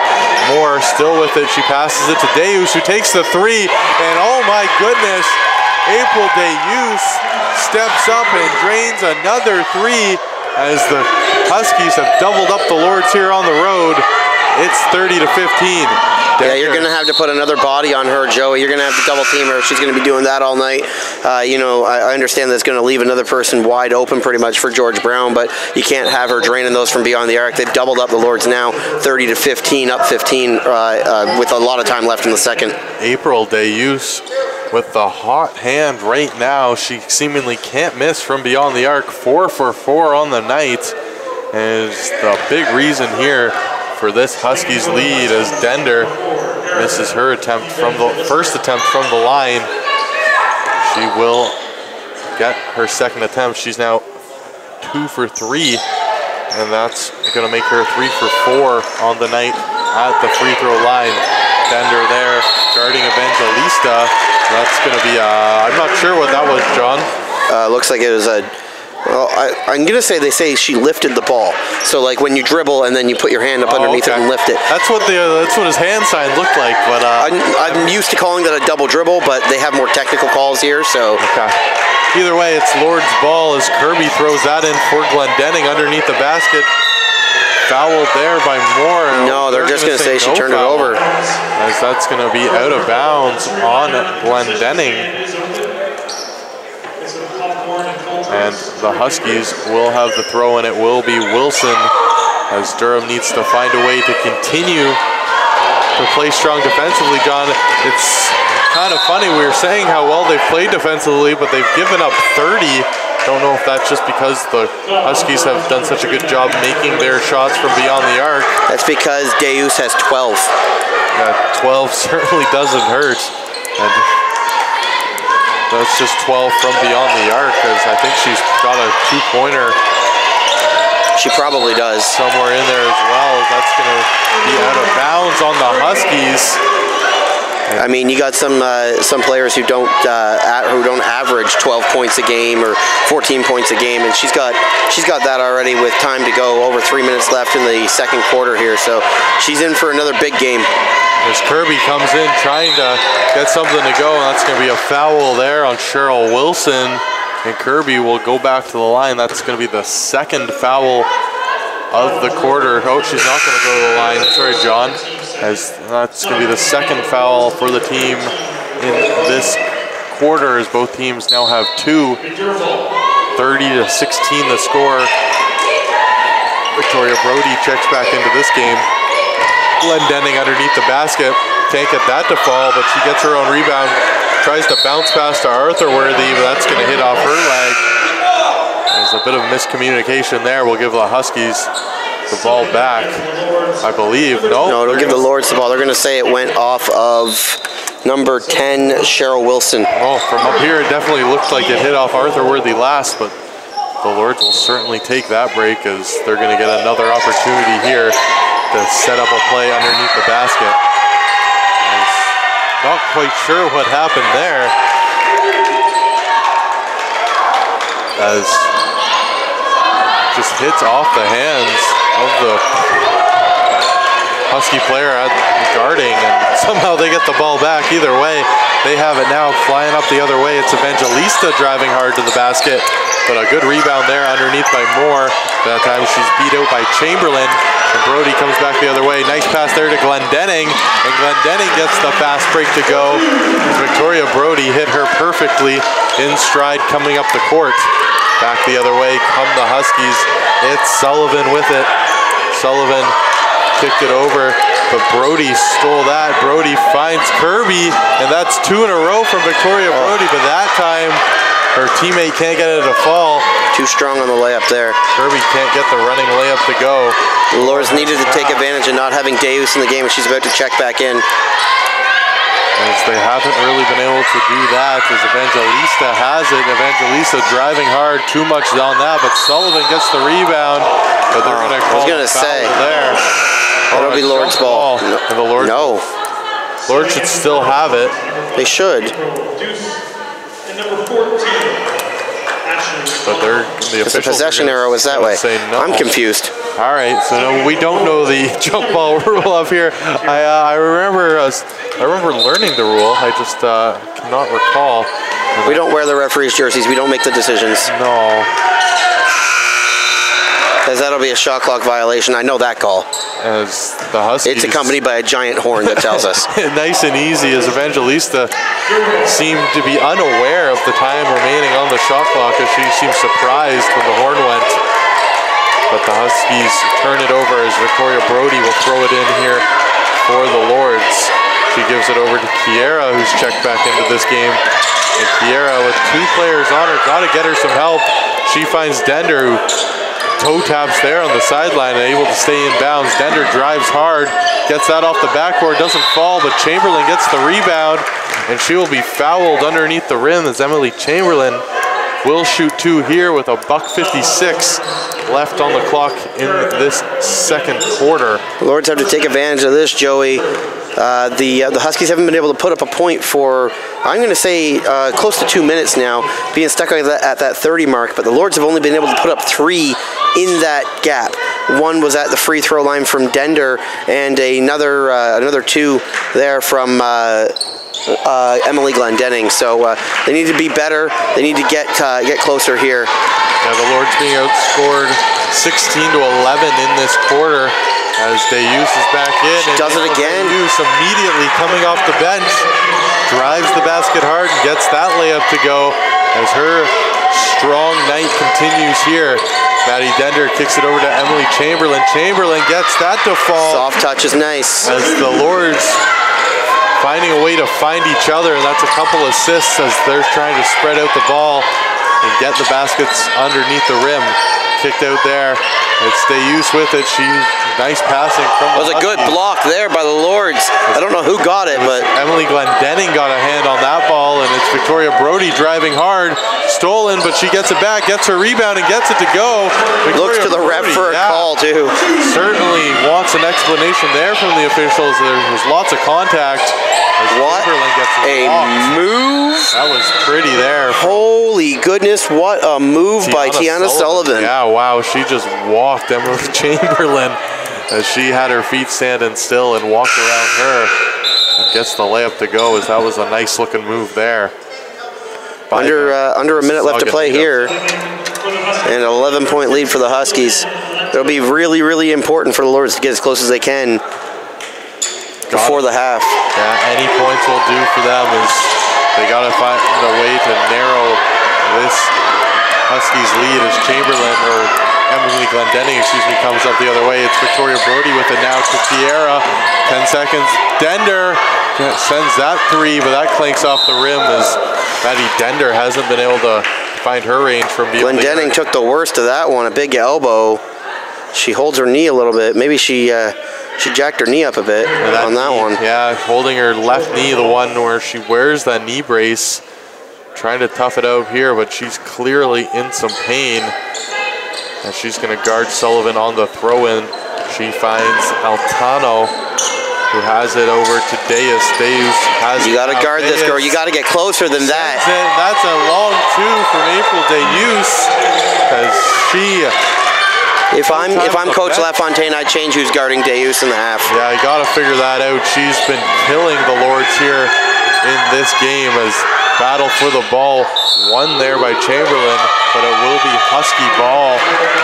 Moore still with it. She passes it to Deus, who takes the three, and oh my goodness, April Deus steps up and drains another three, as the Huskies have doubled up the Lords here on the road. It's 30 to 15. Yeah, you're going to have to put another body on her, Joey. You're going to have to double team her. She's going to be doing that all night. You know, I understand that's going to leave another person wide open pretty much for George Brown, but you can't have her draining those from beyond the arc. They've doubled up the Lords now, 30 to 15, up 15 with a lot of time left in the second. April Deus with the hot hand right now. She seemingly can't miss from beyond the arc. 4 for 4 on the night. And it's the big reason here for this Huskies lead, as Dender misses her attempt from the first attempt from the line. She will get her second attempt. She's now 2 for 3, and that's going to make her 3 for 4 on the night at the free throw line. Dender there guarding Evangelista. That's going to be I'm not sure what that was, John. Looks like it was a. Well, I'm going to say they say she lifted the ball. So, like, when you dribble and then you put your hand up underneath it and lift it. That's what his hand sign looked like. But I'm used to calling that a double dribble, but they have more technical calls here, so. Okay. Either way, it's Lord's ball as Kirby throws that in for Glendenning underneath the basket. Fouled there by Moore. No, they're just going to say she turned it over. As that's going to be out of bounds on Glendenning. And the Huskies will have the throw, and it will be Wilson, as Durham needs to find a way to continue to play strong defensively. John, it's kind of funny. We were saying how well they've played defensively, but they've given up 30. Don't know if that's just because the Huskies have done such a good job making their shots from beyond the arc. That's because Deus has 12. Yeah, 12 certainly doesn't hurt. And that's just 12 from beyond the arc, because I think she's got a 2-pointer. She probably does. Somewhere in there as well. That's going to be out of bounds on the Huskies. I mean, you got some players who don't average 12 points a game or 14 points a game, and she's got that already with time to go, over 3 minutes left in the second quarter here. So she's in for another big game. As Kirby comes in trying to get something to go, and that's going to be a foul there on Cheryl Wilson. And Kirby will go back to the line. That's going to be the second foul of the quarter. Oh, she's not going to go to the line. Sorry, John. As that's going to be the second foul for the team in this quarter, as both teams now have 2. 30-16 the score. Victoria Brody checks back into this game. Glendenning underneath the basket. Can't get that to fall, but she gets her own rebound. Tries to bounce pass to Arthur Worthy, but that's going to hit off her leg. There's a bit of miscommunication there. We'll give the Huskies the ball back, I believe. No, they'll give the Lords the ball. They're going to say it went off of number 10, Cheryl Wilson. Oh, from up here, it definitely looked like it hit off Arthur Worthy last, but the Lords will certainly take that break, as they're going to get another opportunity here to set up a play underneath the basket. Not quite sure what happened there, as just hits off the hands of the Husky player at guarding, and somehow they get the ball back. Either way, they have it now flying up the other way. It's Evangelista driving hard to the basket, but a good rebound there underneath by Moore. That time she's beat out by Chamberlain, and Brody comes back the other way. Nice pass there to Glendenning, and Glendenning gets the fast break to go. Victoria Brody hit her perfectly in stride coming up the court. Back the other way come the Huskies. It's Sullivan with it. Sullivan kicked it over, but Brody stole that. Brody finds Kirby, and that's 2 in a row from Victoria Brody, but that time her teammate can't get it to fall. Too strong on the layup there. Kirby can't get the running layup to go. The Lords needed to take advantage of not having Deus in the game, and she's about to check back in. As they haven't really been able to do that, as Evangelista has it. Evangelista driving hard, too much on that, but Sullivan gets the rebound. But they're going to call the foul there. That'll be Lord's ball. No. And the Lords, Lords should still have it. They should. But they're the officials. The possession arrow is that way. No. I'm confused. All right, so no, we don't know the jump ball rule up here. I remember learning the rule. I just cannot recall. We don't wear the referees' jerseys. We don't make the decisions. No. Because that'll be a shot clock violation. I know that call. As the Huskies. It's accompanied by a giant horn that tells us. Nice and easy, as Evangelista seemed to be unaware of the time remaining on the shot clock, as she seemed surprised when the horn went. But the Huskies turn it over, as Victoria Brody will throw it in here for the Lords. She gives it over to Kiera, who's checked back into this game. And Kiera, with 2 players on her, got to get her some help. She finds Dender, who toe taps there on the sideline and able to stay in bounds. Dender drives hard, gets that off the backboard, doesn't fall, but Chamberlain gets the rebound, and she will be fouled underneath the rim, as Emily Chamberlain will shoot 2 here with a $1:56 left on the clock in this second quarter. The Lords have to take advantage of this, Joey. The Huskies haven't been able to put up a point for, I'm going to say, close to 2 minutes now, being stuck at that 30 mark, but the Lords have only been able to put up 3 in that gap. One was at the free throw line from Dender, and another 2 there from Emily Glendenning. So they need to be better. They need to get closer here. Yeah, the Lords being outscored 16-11 in this quarter, as Deus is back in. She does it again. Deus immediately coming off the bench, drives the basket hard and gets that layup to go, as her strong night continues here. Maddie Dender kicks it over to Emily Chamberlain. Chamberlain gets that to fall. Soft touch is nice. As the Lords finding a way to find each other, and that's a couple assists as they're trying to spread out the ball and get the baskets underneath the rim. Kicked out there. It's Deus with it. Nice passing from the It was a good Huskies. block there by the Lords. I don't know who got it, but Emily Glendenning got a hand on that ball, and it's Victoria Brody driving hard. Stolen, but she gets it back, gets her rebound, and gets it to go. Looks to the ref for a call, too. Certainly wants an explanation there from the officials. There's lots of contact. What a move. That was pretty there. Holy goodness, what a move by Tiana Sullivan. Yeah, wow, she just walked Emily Chamberlain as she had her feet standing still and walked around her and gets the layup to go, as that was a nice looking move there. Under a minute left to play here, and an 11-point lead for the Huskies. It'll be really, really important for the Lords to get as close as they can before the half. Yeah, any points will do for them, as they got to find a way to narrow this Huskies lead as Chamberlain, or Emily Glendenning, comes up the other way. It's Victoria Brody with it now to Kiera. 10 seconds. Dender sends that three, but that clanks off the rim as Maddie Dender hasn't been able to find her range from beyond. Glendenning took the worst of that one, a big elbow. She holds her knee a little bit. Maybe she jacked her knee up a bit on that one. Yeah, holding her left knee, the one where she wears that knee brace. Trying to tough it out here, but she's clearly in some pain. And she's going to guard Sullivan on the throw-in. She finds Altano, who has it over to Deus. Deus has it. You got to guard this girl. You got to get closer than that. That's a long two from April Deus, as she... If I'm Coach LaFontaine, I'd change who's guarding Deus in the half. Yeah, you got to figure that out. She's been killing the Lords here in this game, as battle for the ball won there by Chamberlain, but it will be Husky ball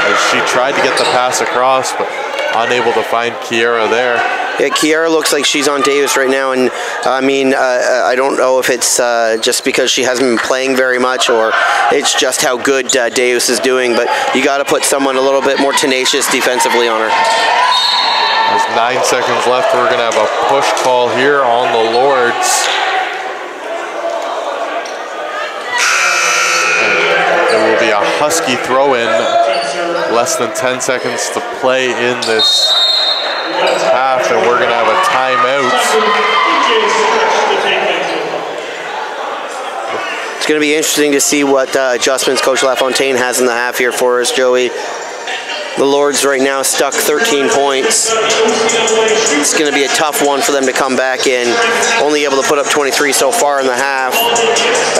as she tried to get the pass across, but unable to find Kiera there. Yeah, Kiera looks like she's on Deus right now, and I mean, I don't know if it's just because she hasn't been playing very much, or it's just how good Deus is doing, but you got to put someone a little bit more tenacious defensively on her. There's 9 seconds left. We're going to have a push call here on the Lords. It will be a Husky throw-in. Less than 10 seconds to play in this half, and we're going to have a timeout. It's going to be interesting to see what adjustments Coach LaFontaine has in the half here for us, Joey. The Lords right now stuck 13 points. It's going to be a tough one for them to come back in. Only able to put up 23 so far in the half.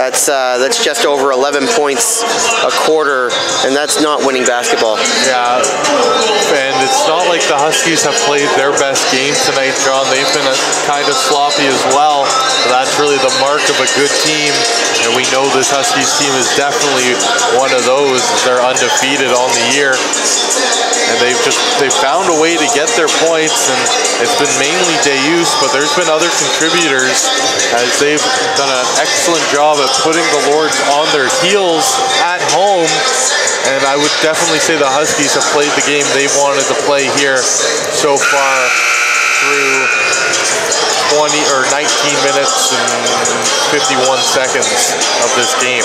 That's just over 11 points a quarter, and that's not winning basketball. Yeah, and it's not like the Huskies have played their best game tonight, John. They've been kind of sloppy as well. That's really the mark of a good team, and we know this Huskies team is definitely one of those. They're undefeated on the year. And they've found a way to get their points, and it's been mainly Deus, but there's been other contributors as they've done an excellent job at putting the Lords on their heels at home. And I would definitely say the Huskies have played the game they wanted to play here so far through 20 or 19 minutes and 51 seconds of this game.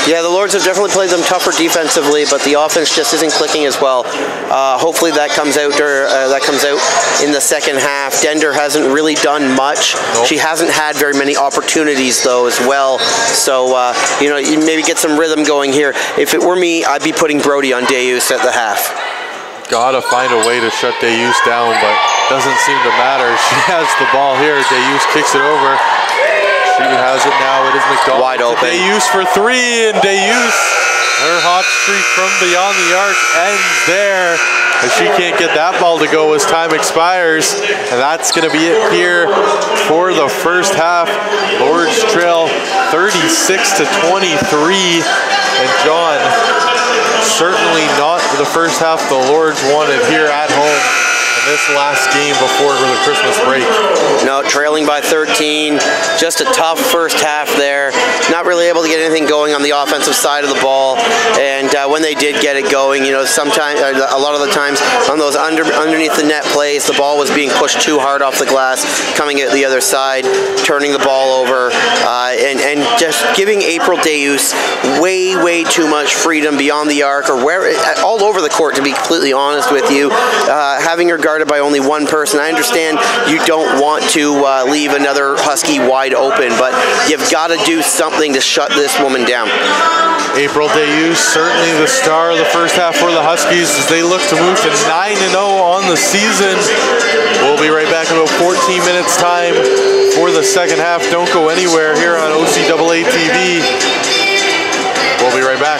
Yeah, the Lords have definitely played them tougher defensively, but the offense just isn't clicking as well. Hopefully that comes out in the second half. Dender hasn't really done much. Nope. She hasn't had very many opportunities though as well. So you maybe get some rhythm going here. If it were me, I'd be putting Brody on Deus at the half. Gotta find a way to shut Deus down, but doesn't seem to matter. She has the ball here. Deus kicks it over. She has it now. It is McDonald. Wide open. Deus for three, and Deus, her hot streak from beyond the arc ends there. As she can't get that ball to go as time expires. And that's going to be it here for the first half. Lords trail 36-23. And John, certainly not the first half the Lords wanted here at home in this last game before the Christmas break. No, trailing by 13. Just a tough first half there. Not really able to get anything going on the offensive side of the ball. And when they did get it going, you know, sometimes, a lot of the times on those underneath the net plays, the ball was being pushed too hard off the glass, coming at the other side, turning the ball over, and just giving April Deus way too much freedom beyond the arc, or all over the court, to be completely honest with you. Having her guarded by only one person, I understand you don't want to leave another Husky wide open, but you've got to do something to shut this woman down. April Deus, certainly the star of the first half for the Huskies as they look to move to 9-0 on the season. We'll be right back in about 14 minutes time for the second half. Don't go anywhere here on OCAA TV. We'll be right back.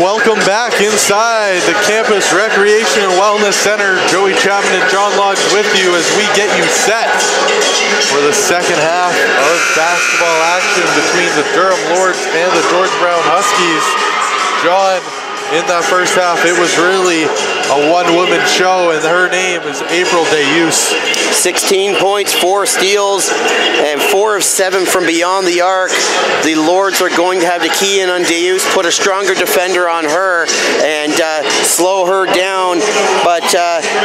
welcome back inside the Campus Recreation and Wellness Center. Joey Chapman and John Lodge with you as we get you set for the second half of basketball action between the Durham Lords and the George Brown Huskies. John, in that first half, it was really a one-woman show, and her name is April Deus. 16 points, 4 steals, and 4 of 7 from beyond the arc. The Lords are going to have to key in on Deus, put a stronger defender on her, and slow her down. But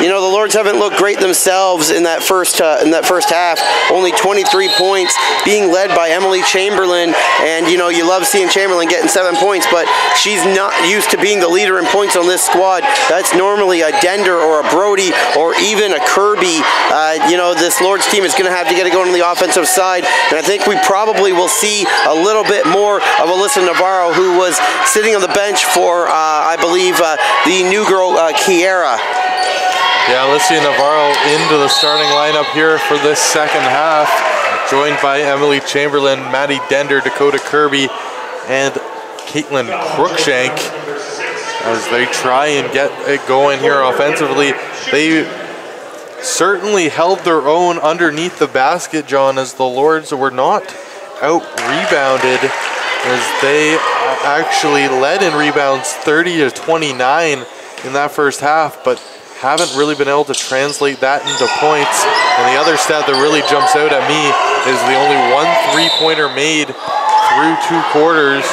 you know, the Lords haven't looked great themselves in that first half. Only 23 points, being led by Emily Chamberlain. And you know, you love seeing Chamberlain getting 7 points, but she's not used to being the leader in points on this squad. That's normally a Dender or a Brody or even a Kirby. You know, this Lords team is going to have to get it going on the offensive side, and I think we probably will see a little bit more of Alyssa Navarro, who was sitting on the bench for, I believe, the new girl, Kiera. Yeah, Alyssa Navarro into the starting lineup here for this second half, joined by Emily Chamberlain, Maddie Dender, Dakota Kirby, and Caitlin Crookshank as they try and get it going here offensively. They certainly held their own underneath the basket, John, as the Lords were not out-rebounded, as they actually led in rebounds 30-29 in that first half, but haven't really been able to translate that into points. And the other stat that really jumps out at me is the only 1 3-pointer made through 2 quarters.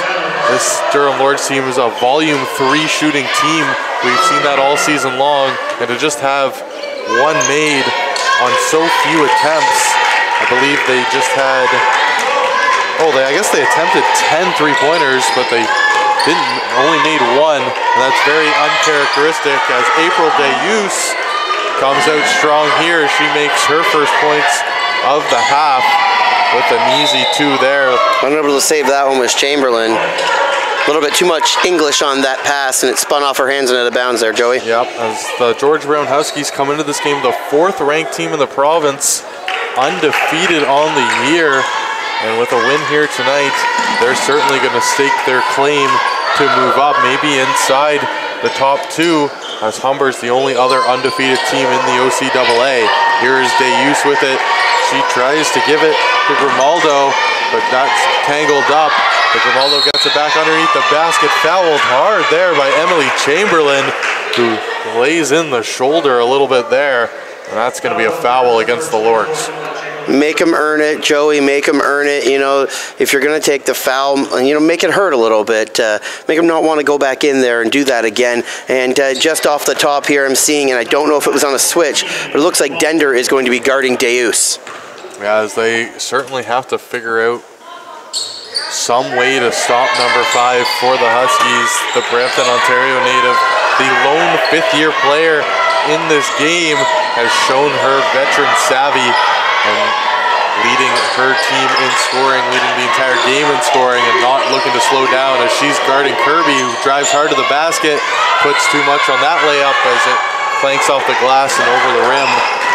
This Durham Lords team is a volume 3 shooting team. We've seen that all season long, and to just have 1 made on so few attempts. I believe they just had, I guess they attempted 10 3-pointers, but they only made 1, and that's very uncharacteristic as April Deus comes out strong here. She makes her first points of the half with an easy 2 there. Unable to save that one was Chamberlain. A little bit too much English on that pass, and it spun off her hands and out of bounds there, Joey. Yep, as the George Brown Huskies come into this game, the 4th-ranked team in the province, undefeated on the year. And with a win here tonight, they're certainly going to stake their claim to move up, maybe inside the top 2, as Humber's the only other undefeated team in the OCAA. Here is Deus with it. She tries to give it to Grimaldo, but that's tangled up. But Grimaldo gets it back underneath the basket, fouled hard there by Emily Chamberlain, who lays in the shoulder a little bit there, and that's going to be a foul against the Lords. Make them earn it, Joey, make them earn it. You know, if you're going to take the foul, you know, make it hurt a little bit. Make them not want to go back in there and do that again. And just off the top here, I'm seeing, and I don't know if it was on a switch, but it looks like Dender is going to be guarding Deus. Yeah, as they certainly have to figure out some way to stop number 5 for the Huskies, the Brampton, Ontario native. The lone 5th-year player in this game has shown her veteran savvy and leading her team in scoring, leading the entire game in scoring, and not looking to slow down as she's guarding Kirby, who drives hard to the basket, puts too much on that layup as it clanks off the glass and over the rim,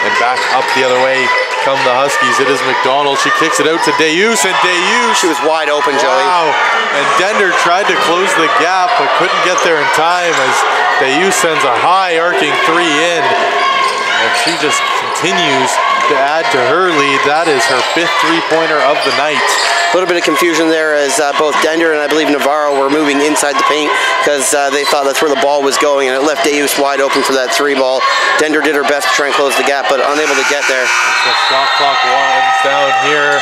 and back up the other way come the Huskies. It is McDonald. She kicks it out to Deus, and Deus. She was wide open, Joey. Wow. And Dender tried to close the gap, but couldn't get there in time as Deus sends a high arcing 3 in. And she just continues to add to her lead. That is her 5th 3-pointer of the night. A little bit of confusion there as both Dender and I believe Navarro were moving inside the paint because they thought that's where the ball was going, and it left Deus wide open for that 3 ball. Dender did her best to try and close the gap, but unable to get there. The shot clock winds down here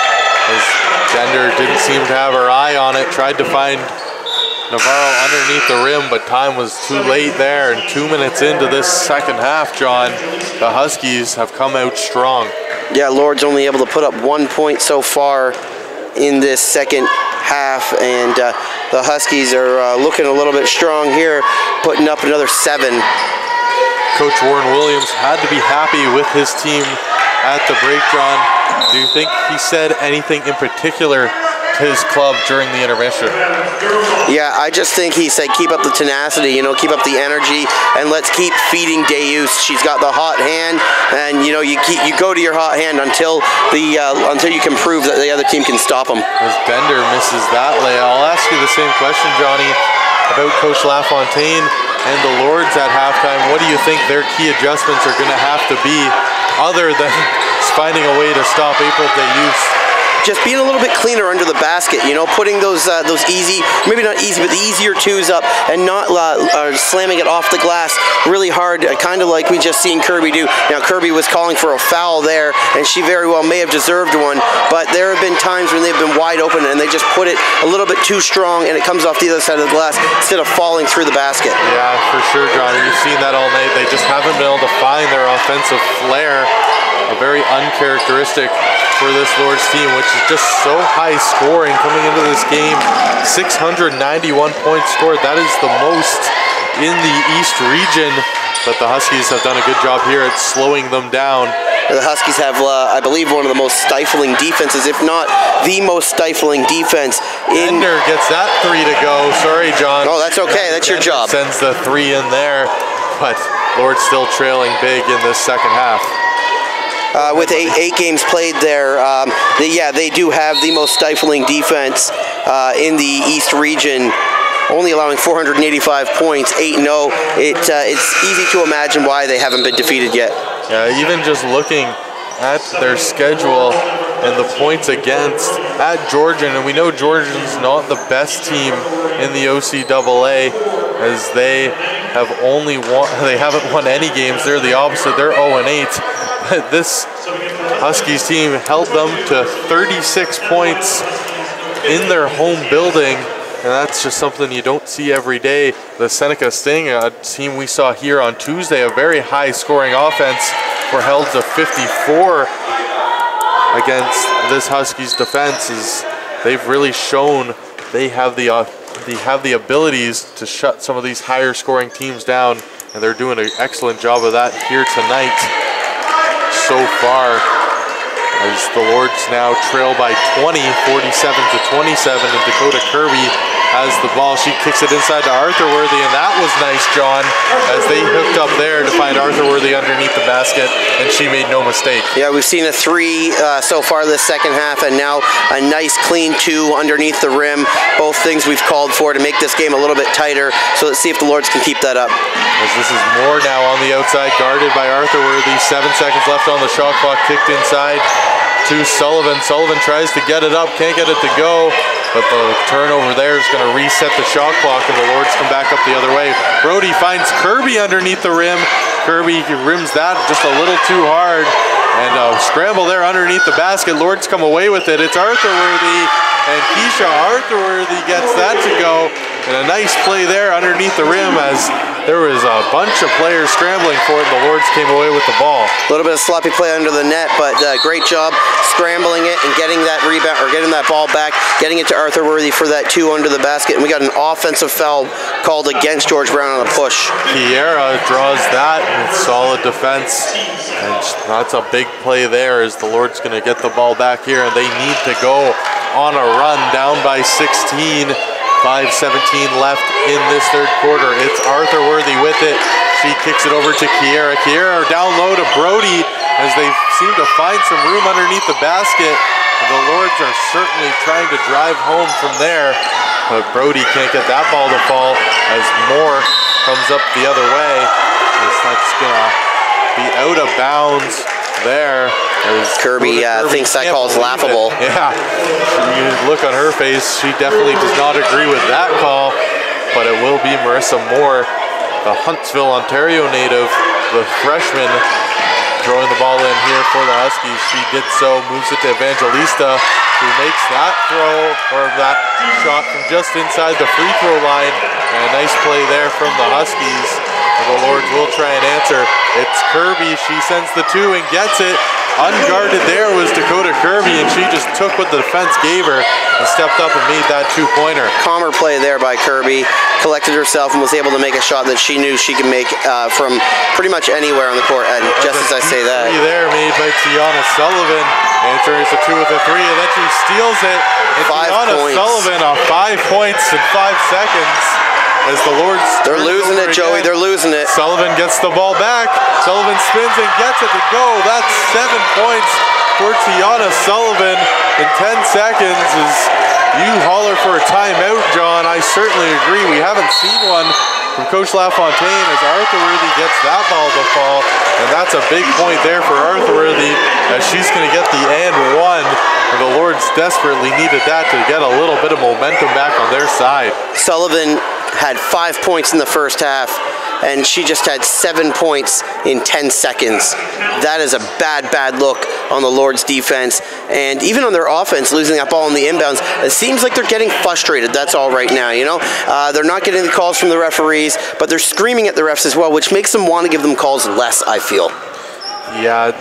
as Dender didn't seem to have her eye on it, tried to find Navarro underneath the rim, but time was too late there, and 2 minutes into this second half, John, the Huskies have come out strong. Yeah, Lord's only able to put up 1 point so far in this second half, and the Huskies are looking a little bit strong here, putting up another 7. Coach Warren Williams had to be happy with his team at the break, John. Do you think he said anything in particular to his club during the intermission? Yeah, I just think he said keep up the tenacity, you know, keep up the energy, and let's keep feeding Deus. She's got the hot hand, and you know, you go to your hot hand until you can prove that the other team can stop them. As Dender misses that lay, I'll ask you the same question, Johnny. about Coach LaFontaine and the Lords at halftime. What do you think their key adjustments are going to have to be other than finding a way to stop April Deus? Just being a little bit cleaner under the basket, you know, putting those easy, maybe not easy, but the easier twos up and not slamming it off the glass really hard, kind of like we just seen Kirby do. Now, Kirby was calling for a foul there, and she very well may have deserved one, but there have been times when they've been wide open and they just put it a little bit too strong and it comes off the other side of the glass instead of falling through the basket. Yeah, for sure, John. You've seen that all night. They just haven't been able to find their offensive flair. A very uncharacteristic for this Lords team, which is just so high scoring coming into this game. 691 points scored. That is the most in the East region, but the Huskies have done a good job here at slowing them down. The Huskies have, I believe, one of the most stifling defenses, if not the most stifling defense. Ender gets that three to go. Sorry, John. Oh, that's okay. That's your job. Sends the three in there, but Lords still trailing big in this second half. With eight games played there, they do have the most stifling defense in the East region, only allowing 485 points, 8-0. It's easy to imagine why they haven't been defeated yet. Yeah, even just looking at their schedule and the points against at Georgian, and we know Georgian's not the best team in the OCAA, as they haven't won any games. They're the opposite. They're 0-8. But this Huskies team held them to 36 points in their home building, and that's just something you don't see every day. The Seneca Sting, a team we saw here on Tuesday, a very high scoring offense, were held to 54 against this Huskies defense. They've really shown they have the abilities to shut some of these higher scoring teams down, and they're doing an excellent job of that here tonight so far, as the Lords now trail by 20, 47-27, and Dakota Kirby has the ball. She kicks it inside to Arthurworthy, and that was nice, John, as they hooked up there to find Arthurworthy underneath the basket, and she made no mistake. Yeah, we've seen a three so far this second half, and now a nice clean two underneath the rim. Both things we've called for to make this game a little bit tighter, so let's see if the Lords can keep that up. As this is Moore now on the outside, guarded by Arthurworthy. 7 seconds left on the shot clock, kicked inside to Sullivan. Sullivan tries to get it up, can't get it to go, but the turnover there is going to reset the shot clock, and the Lords come back up the other way. Brody finds Kirby underneath the rim. Kirby rims that just a little too hard, and a scramble there underneath the basket. Lords come away with it. It's Arthurworthy, and Keisha Arthurworthy gets that to go, and a nice play there underneath the rim, as there was a bunch of players scrambling for it, and the Lords came away with the ball. A little bit of sloppy play under the net, but great job scrambling it and getting that rebound, or getting that ball back, getting it to Arthurworthy for that two under the basket, and we got an offensive foul called against George Brown on a push. Kiera draws that with solid defense, and that's a big play there, as the Lords going to get the ball back here, and they need to go on a run, down by 16. 5:17 left in this third quarter. It's Arthurworthy with it. She kicks it over to Kiera. Kiera down low to Brody, as they seem to find some room underneath the basket. And the Lords are certainly trying to drive home from there, but Brody can't get that ball to fall, as Moore comes up the other way. That's gonna be out of bounds there. Kirby thinks that call is laughable. Yeah, you look on her face, she definitely does not agree with that call, but it will be Marissa Moore, the Huntsville, Ontario native, the freshman, throwing the ball in here for the Huskies. She did so, moves it to Evangelista, who makes that throw, or that shot from just inside the free throw line, and a nice play there from the Huskies. And the Lords will try and answer. It's Kirby, she sends the two and gets it. Unguarded there was Dakota Kirby, and she just took what the defense gave her and stepped up and made that two-pointer. Calmer play there by Kirby, collected herself and was able to make a shot that she knew she could make from pretty much anywhere on the court, and just as I say that. There made by Tiana Sullivan, answering the two with a three, and then she steals it. And 5 Tiana points. Sullivan on 5 points in 5 seconds. As the Lords, they're losing it, Joey. They're losing it. Sullivan gets the ball back. Sullivan spins and gets it to go. That's 7 points for Tiana Sullivan in 10 seconds. As You holler for a timeout, John. I certainly agree. We haven't seen one from Coach LaFontaine as Arthur Worthy gets that ball to fall. And that's a big point there for Arthur Worthy as she's going to get the and one. And the Lords desperately needed that to get a little bit of momentum back on their side. Sullivan had 5 points in the first half, and she just had 7 points in 10 seconds. That is a bad, bad look on the Lords defense. And even on their offense, losing that ball in the inbounds, it seems like they're getting frustrated. That's all right now, you know. They're not getting the calls from the referees, but they're screaming at the refs as well, which makes them want to give them calls less, I feel. Yeah,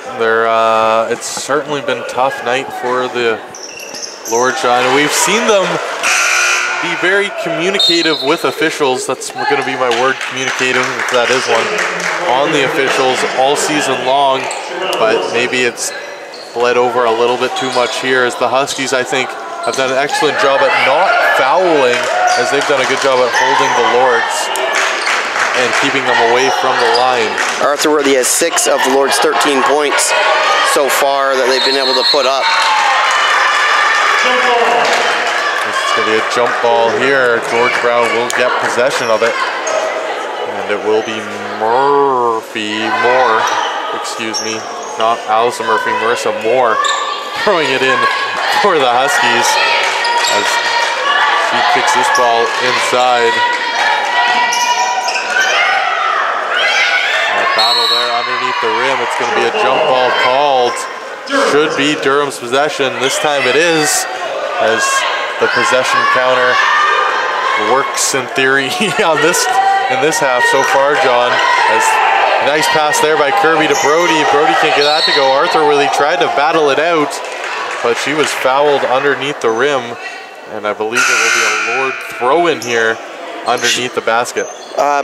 it's certainly been a tough night for the Lords, John. We've seen them be very communicative with officials. That's going to be my word, communicative, if that is one, on the officials all season long, but maybe it's bled over a little bit too much here as the Huskies, I think, have done an excellent job at not fouling as they've done a good job at holding the Lords and keeping them away from the line. Arthur Worthy has 6 of the Lords' 13 points so far that they've been able to put up. It's going to be a jump ball here. George Brown will get possession of it. And it will be Moore, excuse me, not Allison Murphy, Marissa Moore throwing it in for the Huskies as she kicks this ball inside. A battle there underneath the rim. It's going to be a jump ball called. Should be Durham's possession. This time it is, as the possession counter works in theory in this half so far, John. As nice pass there by Kirby to Brody. Brody can't get that to go. Arthur really tried to battle it out, but she was fouled underneath the rim, and I believe it will be a Lord throw in here underneath the basket.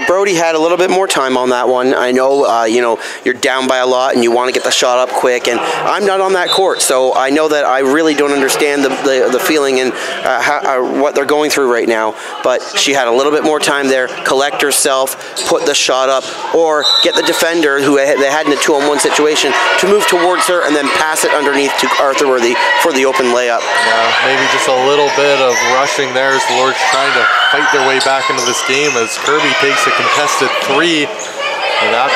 Brody had a little bit more time on that one. I know, you know, you're down by a lot and you want to get the shot up quick, and I'm not on that court, so I know that I really don't understand the feeling and what they're going through right now, but she had a little bit more time there, collect herself, put the shot up, or get the defender, who they had in a 2-on-1 situation, to move towards her and then pass it underneath to Arthur Worthy for the open layup. Yeah, maybe just a little bit of rushing there as the Lords trying to fight their way back into this game as Kirby takes a contested 3, and that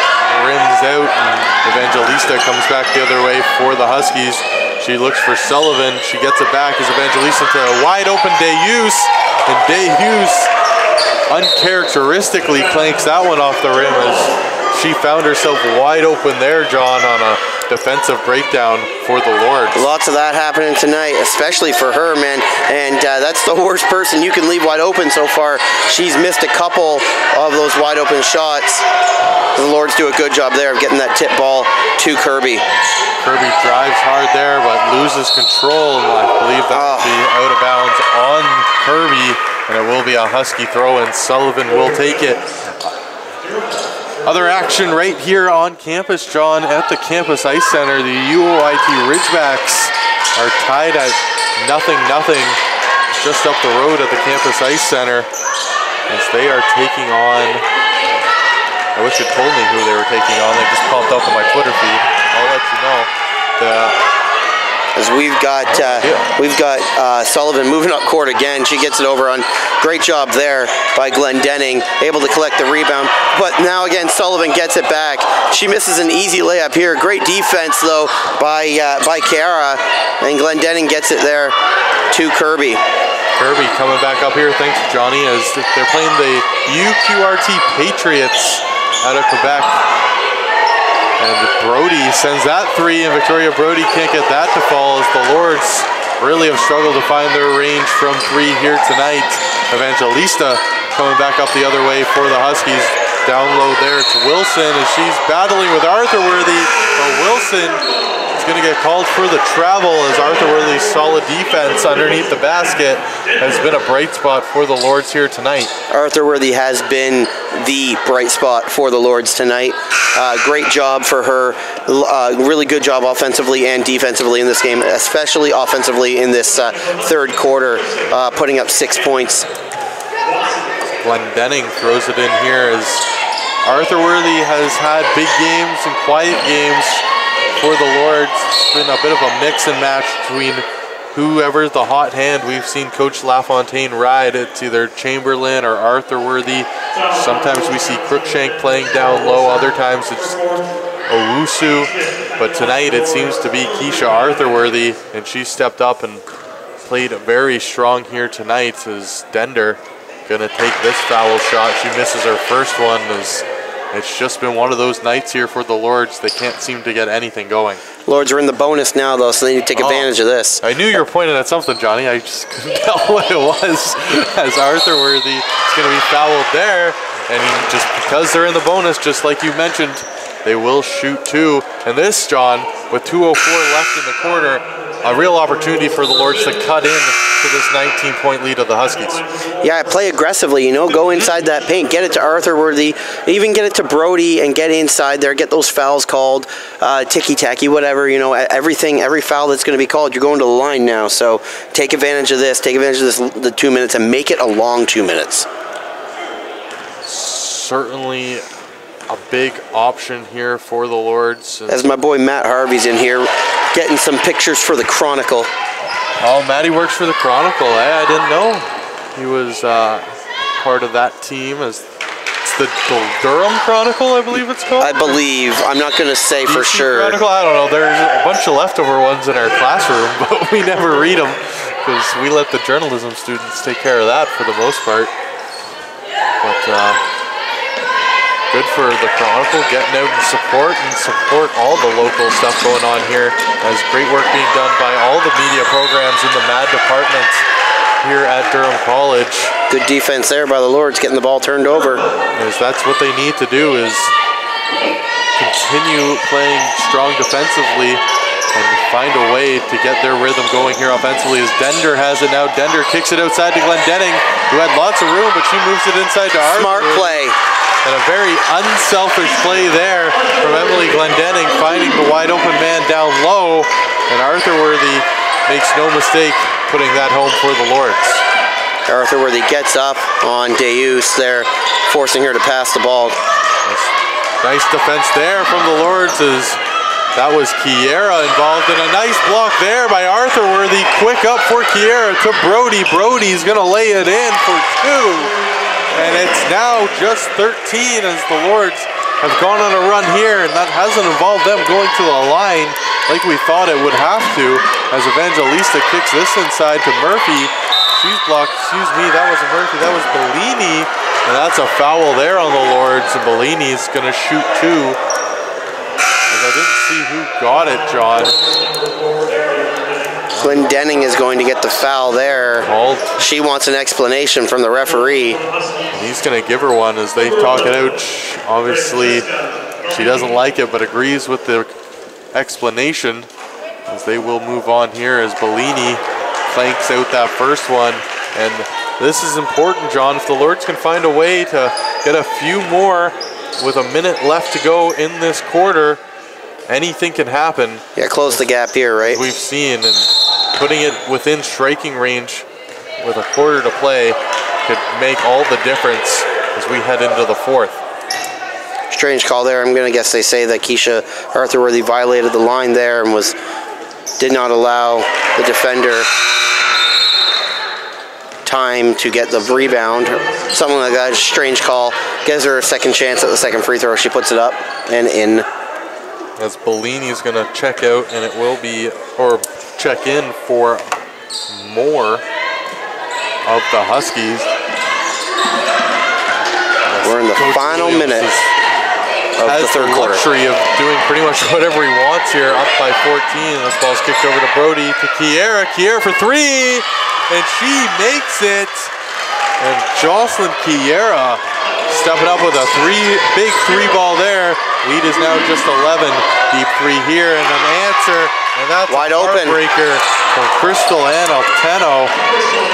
rims out, and Evangelista comes back the other way for the Huskies. She looks for Sullivan. She gets it back as Evangelista to a wide open Deus, and Deus uncharacteristically clanks that one off the rim as she found herself wide open there, John, on a defensive breakdown for the Lords. Lots of that happening tonight, especially for her, man. And that's the worst person you can leave wide open so far. She's missed a couple of those wide open shots. The Lords do a good job there of getting that tip ball to Kirby. Kirby drives hard there, but loses control, and I believe that will be out of bounds on Kirby, and it will be a Husky throw, and Sullivan will take it. Other action right here on campus, John, at the Campus Ice Center. The UOIT Ridgebacks are tied at 0-0 just up the road at the Campus Ice Center as they are taking on, I wish it told me who they were taking on. They just popped up on my Twitter feed. I'll let you know. As we've got Sullivan moving up court again. She gets it over on. Great job there by Glendenning, able to collect the rebound. But now again, Sullivan gets it back. She misses an easy layup here. Great defense though by Kiara, and Glendenning gets it there to Kirby. Kirby coming back up here. Thanks, Johnny, as they're playing the UQRT Patriots out of Quebec. And Brody sends that 3, and Victoria Brody can't get that to fall as the Lords really have struggled to find their range from 3 here tonight. Evangelista coming back up the other way for the Huskies. Down low there to Wilson as she's battling with Arthur Worthy. But Wilson is going to get called for the travel as Arthur Worthy's solid defense underneath the basket has been a bright spot for the Lords here tonight. Arthur Worthy has been the bright spot for the Lords tonight. Great job for her. Really good job offensively and defensively in this game, especially offensively in this third quarter, putting up 6 points. Glendenning throws it in here as Arthur Worthy has had big games and quiet games for the Lords. It's been a bit of a mix and match between whoever the hot hand we've seen Coach LaFontaine ride. It's either Chamberlain or Arthur Worthy. Sometimes we see Crookshank playing down low. Other times it's Owusu. But tonight it seems to be Keisha Arthurworthy, and she stepped up and played very strong here tonight. As Dender gonna take this foul shot. She misses her first one. As it's just been one of those nights here for the Lords. They can't seem to get anything going. Lords are in the bonus now, though, so they need to take advantage of this. I knew you were pointing at something, Johnny. I just couldn't tell what it was. As Arthurworthy is going to be fouled there. And just because they're in the bonus, just like you mentioned, they will shoot two. And this, John, with 2:04 left in the quarter, a real opportunity for the Lords to cut in to this 19-point lead of the Huskies. Yeah, play aggressively, go inside that paint, get it to Arthurworthy, even get it to Brody and get inside there, get those fouls called, ticky-tacky, whatever, every foul that's going to be called, you're going to the line now. So take advantage of this, the 2 minutes, and make it a long 2 minutes. Certainly a big option here for the Lords. As my boy Matt Harvey's in here, getting some pictures for the Chronicle. Oh, Matty works for the Chronicle. I didn't know he was part of that team. It's the Durham Chronicle, I believe it's called? I believe. I'm not going to say for sure. Chronicle? I don't know. There's a bunch of leftover ones in our classroom, but we never read them because we let the journalism students take care of that for the most part. But good for the Chronicle getting out and support all the local stuff going on here. As great work being done by all the media programs in the MAD department here at Durham College. Good defense there by the Lords, getting the ball turned over. As that's what they need to do, is continue playing strong defensively and find a way to get their rhythm going here offensively. As Dender has it now. Dender kicks it outside to Glendenning, who had lots of room, but she moves it inside to Arthur. Smart play. And a very unselfish play there from Emily Glendenning, finding the wide open man down low. And Arthurworthy makes no mistake putting that home for the Lords. Arthurworthy gets up on Deus there, forcing her to pass the ball. Nice defense there from the Lords, as that was Kiera involved in a nice block there by Arthurworthy. Quick up for Kiera to Brody. Brody's gonna lay it in for two. And it's now just 13 as the Lords have gone on a run here, and that hasn't involved them going to the line like we thought it would have to, as Evangelista kicks this inside to Murphy. She's blocked, excuse me, that wasn't Murphy, that was Bellini, and that's a foul there on the Lords, and Bellini's gonna shoot two. As I didn't see who got it, John. Glendenning is going to get the foul there. Called. She wants an explanation from the referee. He's going to give her one as they talk it out. Obviously, she doesn't like it, but agrees with the explanation, as they will move on here as Bellini clanks out that first one. And this is important, John. If the Lords can find a way to get a few more with a minute left to go in this quarter, anything can happen. Yeah, close the gap here, right? We've seen, and putting it within striking range with a quarter to play could make all the difference as we head into the fourth. Strange call there. I'm going to guess they say that Keisha Arthurworthy violated the line there and did not allow the defender time to get the rebound. Something like that. Strange call. Gives her a second chance at the second free throw. She puts it up and in. As Bellini's going to check out, and it will be, or check in for more of the Huskies. We're in the final minute of the third quarter. Has the luxury of doing pretty much whatever he wants here, up by 14. This ball's kicked over to Brody, to Kiera. Kiera for three, and she makes it. And Jocelyn Kiera stepping up with a big three ball there. Lead is now just 11. Deep three here, and an answer, and that's wide a open heartbreaker from Crystal Ann Alteno,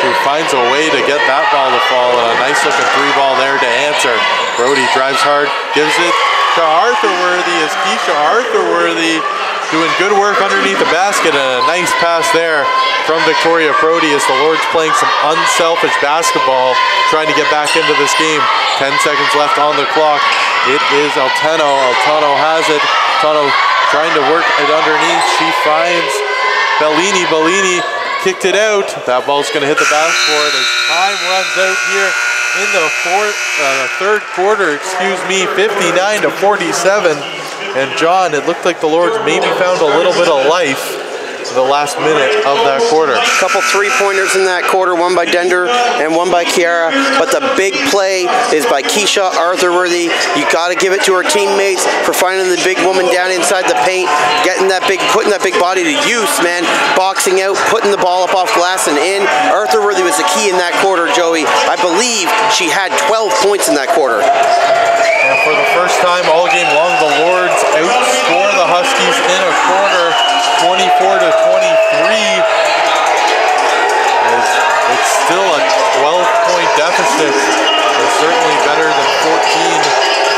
who finds a way to get that ball to fall, and a nice looking three ball there to answer. Brody drives hard, gives it to Arthurworthy, as Keisha Arthurworthy doing good work underneath the basket, and a nice pass there from Victoria Brody, as the Lords playing some unselfish basketball, trying to get back into this game. 10 seconds left on the clock. It is Alteno. Alteno has it. Alteno trying to work it underneath. She finds Bellini. Bellini kicked it out. That ball's going to hit the backboard as time runs out here in the third quarter, 59-47. And John, it looked like the Lords maybe found a little bit of life the last minute of that quarter. A couple three-pointers in that quarter, one by Dender and one by Kiara, but the big play is by Keisha Arthurworthy. You got to give it to her teammates for finding the big woman down inside the paint, putting that big body to use, man. Boxing out, putting the ball up off glass and in. Arthurworthy was the key in that quarter, Joey. I believe she had 12 points in that quarter. And for the first time all game long, the Lords outscore the Huskies in a quarter, 24-23. It's still a 12-point deficit. It's certainly better than 14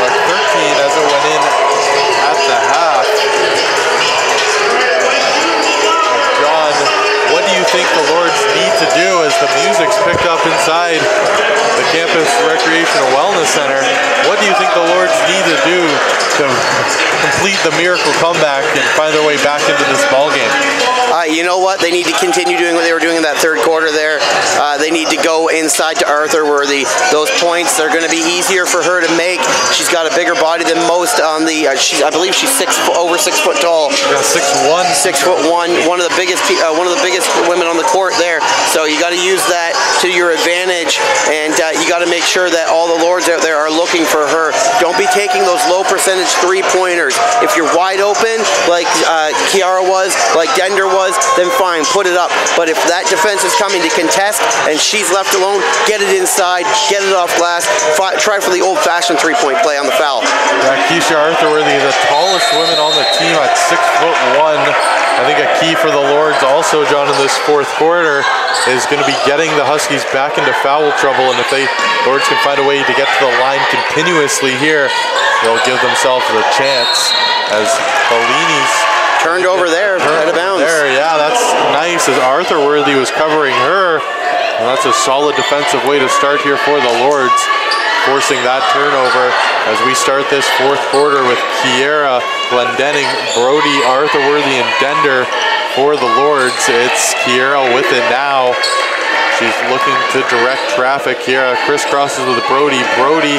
or 13 as it went in at the half. John, what do you think the Lords need to do as the music's picked up inside the Campus Recreational Wellness Center? What do you think the Lords need to do to complete the miracle comeback and find their way back into this ballgame? You know what? They need to continue doing what they were doing in that third quarter there. They need to go inside to Arthurworthy. Those points are going to be easier for her to make. She's got a bigger body than most on the, I believe she's over 6 foot tall. Yeah, 6'1". 6'1", one of the biggest women on the court there. So you got to use that to your advantage, and you got to make sure that all the Lords out there are looking for her. Don't be taking those low percentage three-pointers. If you're wide open, like Kiara was, like Dender was, then fine, put it up. But if that defense is coming to contest and she's left alone, get it inside, get it off glass, try for the old-fashioned three-point play on the foul. Yeah, Keisha Arthurworthy, the tallest woman on the team at 6'1". I think a key for the Lords also, John, in this fourth quarter is going to be getting the Huskies back into foul trouble, and if the Lords can find a way to get to the line continuously here, they'll give themselves a chance as Bellini's turned over there, out of bounds. Yeah, that's nice as Arthurworthy was covering her. And that's a solid defensive way to start here for the Lords, forcing that turnover as we start this fourth quarter with Kiera, Glendenning, Brody, Arthurworthy, and Dender for the Lords. It's Kiera with it now. She's looking to direct traffic. Kiera crisscrosses with Brody. Brody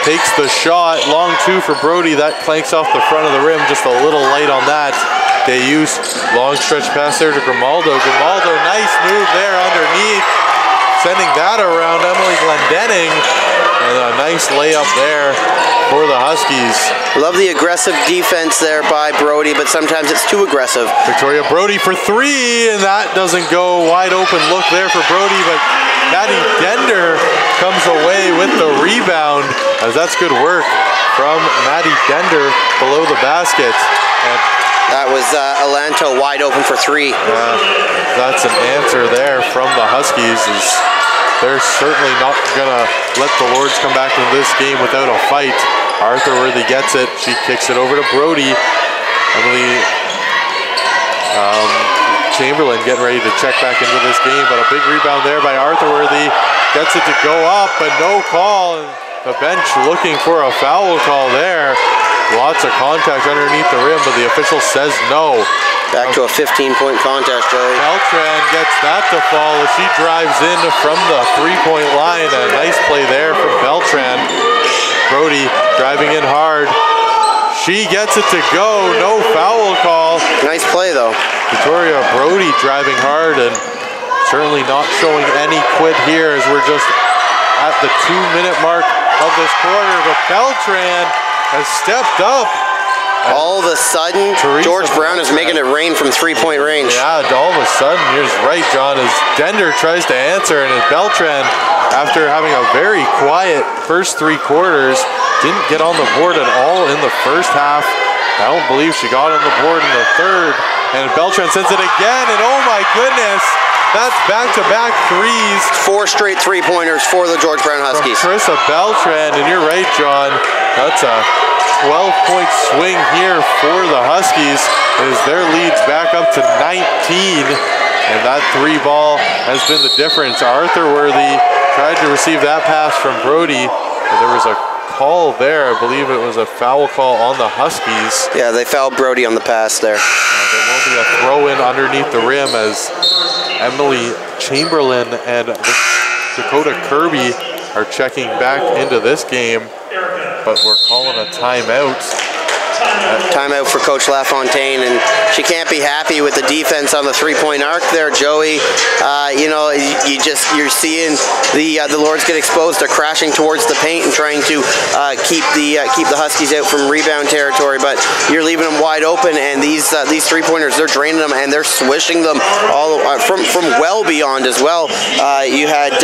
takes the shot. Long two for Brody. That clanks off the front of the rim. Just a little light on that. Deus, long stretch pass there to Grimaldo. Grimaldo, nice move there underneath. Sending that around Emily Glendenning. And a nice layup there for the Huskies. Love the aggressive defense there by Brody, but sometimes it's too aggressive. Victoria Brody for three, and that doesn't go. Wide open look there for Brody, but Maddie Dender comes away with the rebound, as that's good work from Maddie Dender below the basket. And that was Alanto wide open for three. That's an answer there from the Huskies. They're certainly not going to let the Lords come back in this game without a fight. Arthurworthy gets it. She kicks it over to Brody. Emily Chamberlain getting ready to check back into this game, but a big rebound there by Arthurworthy. Gets it to go up, but no call. The bench looking for a foul call there. Lots of contact underneath the rim, but the official says no. Back to a 15-point contest, Joey. Beltran gets that to fall as she drives in from the three-point line. A nice play there from Beltran. Brody driving in hard. She gets it to go. No foul call. Nice play, though. Victoria Brody driving hard and certainly not showing any quit here as we're just at the 2-minute mark of this quarter. But Beltran has stepped up. All of a sudden, George Brown is making it rain from three-point range. Yeah, all of a sudden, you're right, John, as Dender tries to answer, and as Beltran, after having a very quiet first three quarters, didn't get on the board at all in the first half. I don't believe she got on the board in the third. And Beltran sends it again, and oh my goodness, that's back-to-back threes. 4 straight three-pointers for the George Brown Huskies. From Carissa Beltran, and you're right, John, that's a 12-point swing here for the Huskies as their lead's back up to 19, and that three ball has been the difference. Arthurworthy tried to receive that pass from Brody, but there was a call there. I believe it was a foul call on the Huskies. Yeah, they fouled Brody on the pass there. There will be a throw-in underneath the rim as Emily Chamberlain and Dakota Kirby are checking back into this game, but we're calling a timeout. Timeout for Coach LaFontaine, and she can't be happy with the defense on the three-point arc there, Joey. You know, you're seeing the Lords get exposed. They're crashing towards the paint and trying to keep the Huskies out from rebound territory, but you're leaving them wide open, and these three-pointers, they're draining them and they're swishing them all from well beyond as well. You had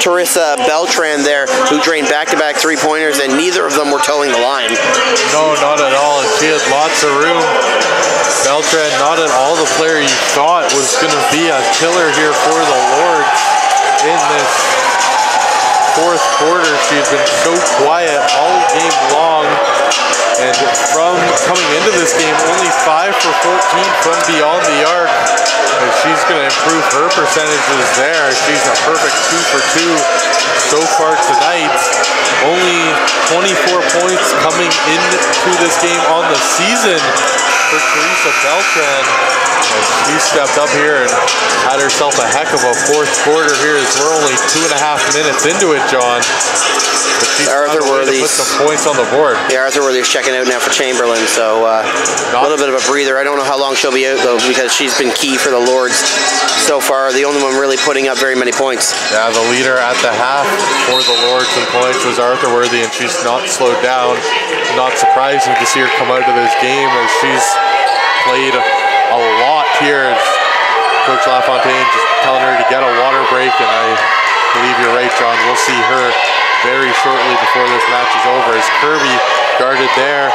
Teresa Beltran there, who drained back-to-back three-pointers, and neither of them were towing the line. No, not at all. And she had lots of room. Beltran, not at all the player you thought was going to be a killer here for the Lords in this fourth quarter. She had been so quiet all game long, and from coming into this game, only 5 for 14 from beyond the arc. And she's going to improve her percentages there. She's a perfect 2 for 2 so far tonight. Only 24 points coming into this game on the season for Teresa Beltran. And she stepped up here and had herself a heck of a fourth quarter here as we're only 2.5 minutes into it, John. But she's Arthur Worthy's put some points on the board. Yeah, Arthur Worthy's checking out now for Chamberlain, so a little bit of a breather. I don't know how long she'll be out, though, because she's been key for the Lords so far. The only one really putting up very many points. Yeah, the leader at the half for the Lords in points was Arthur Worthy, and she's not slowed down. Not surprising to see her come out of this game, as she's played a lot here. Coach LaFontaine just telling her to get a water break, and I believe you're right, John. We'll see her very shortly before this match is over. As Kirby guarded there,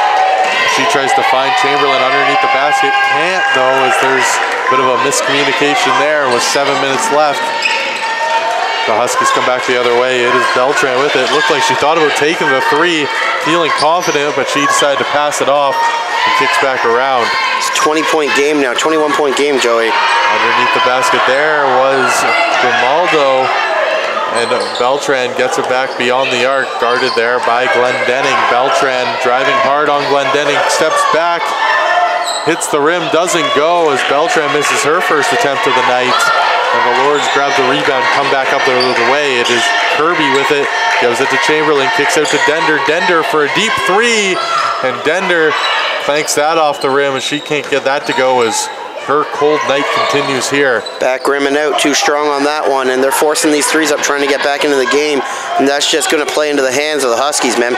she tries to find Chamberlain underneath the basket. Can't, though, as there's a bit of a miscommunication there with 7 minutes left. The Huskies come back the other way. It is Beltran with it. Looked like she thought about taking the three, feeling confident, but she decided to pass it off and kicks back around. It's a 20-point game now, 21-point game, Joey. Underneath the basket there was Grimaldo, and Beltran gets it back beyond the arc, guarded there by Glendenning. Beltran driving hard on Glendenning, steps back, hits the rim, doesn't go, as Beltran misses her first attempt of the night. And the Lords grab the rebound, come back up the other way. It is Kirby with it, gives it to Chamberlain, kicks out to Dender. Dender for a deep three, and Dender clanks that off the rim, and she can't get that to go as her cold night continues here. Back rim and out, too strong on that one, and they're forcing these threes up, trying to get back into the game, and that's just going to play into the hands of the Huskies, man.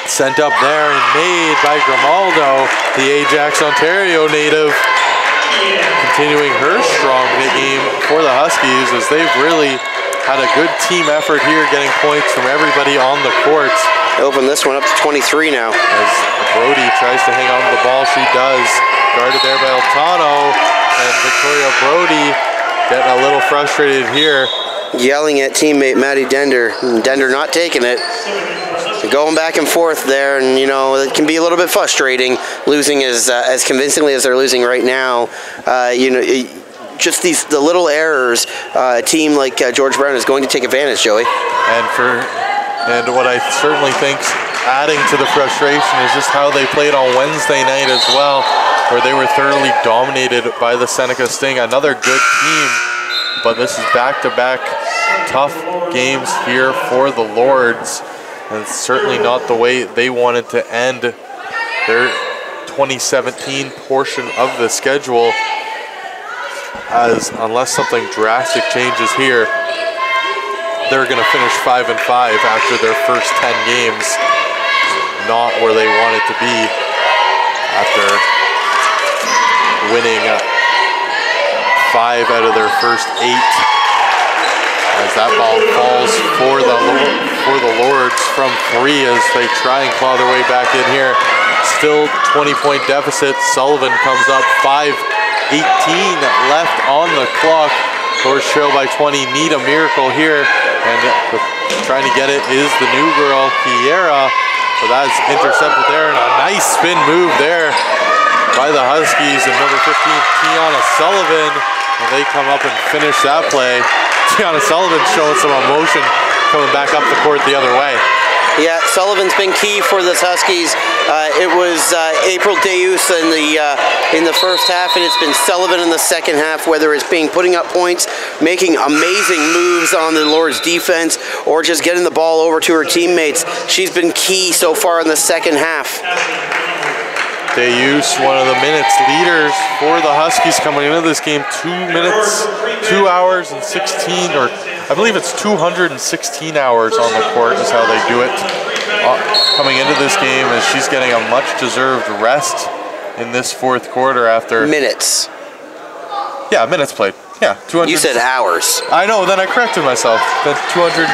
Sent up there and made by Grimaldo, the Ajax, Ontario native. Continuing her strong game for the Huskies, as they've really had a good team effort here, getting points from everybody on the court. Open this one up to 23 now. As Brody tries to hang on to the ball, she does. Guarded there by Altano, and Victoria Brody getting a little frustrated here. Yelling at teammate Maddie Dender. Dender not taking it. Going back and forth there, and you know, it can be a little bit frustrating losing as convincingly as they're losing right now. You know, just the little errors, a team like George Brown is going to take advantage, Joey. And what I certainly think adding to the frustration is just how they played on Wednesday night as well, where they were thoroughly dominated by the Seneca Sting. Another good team, but this is back-to-back tough games here for the Lords. And it's certainly not the way they wanted to end their 2017 portion of the schedule, as unless something drastic changes here, they're going to finish 5-5 after their first 10 games. Not where they wanted to be after winning 5 out of their first 8. As that ball falls for the Lords from 3 as they try and claw their way back in here. Still 20-point deficit. Sullivan comes up, 5:18 left on the clock. Lords trail by 20, need a miracle here. And trying to get it is the new girl, Kiera. But that's intercepted there, and a nice spin move there by the Huskies. And number 15, Tiana Sullivan. And they come up and finish that play. Tiana Sullivan showing some emotion coming back up the court the other way. Yeah, Sullivan's been key for this Huskies. It was April Deus in the first half, and it's been Sullivan in the second half, whether it's putting up points, making amazing moves on the Lord's defense, or just getting the ball over to her teammates. She's been key so far in the second half. Deus, one of the minutes leaders for the Huskies coming into this game. 2 hours and 16, or I believe it's 216 hours on the court is how they do it. Coming into this game, as she's getting a much-deserved rest in this fourth quarter after minutes. Yeah, minutes played. Yeah, 200. You said hours. I know. Then I corrected myself. Then 216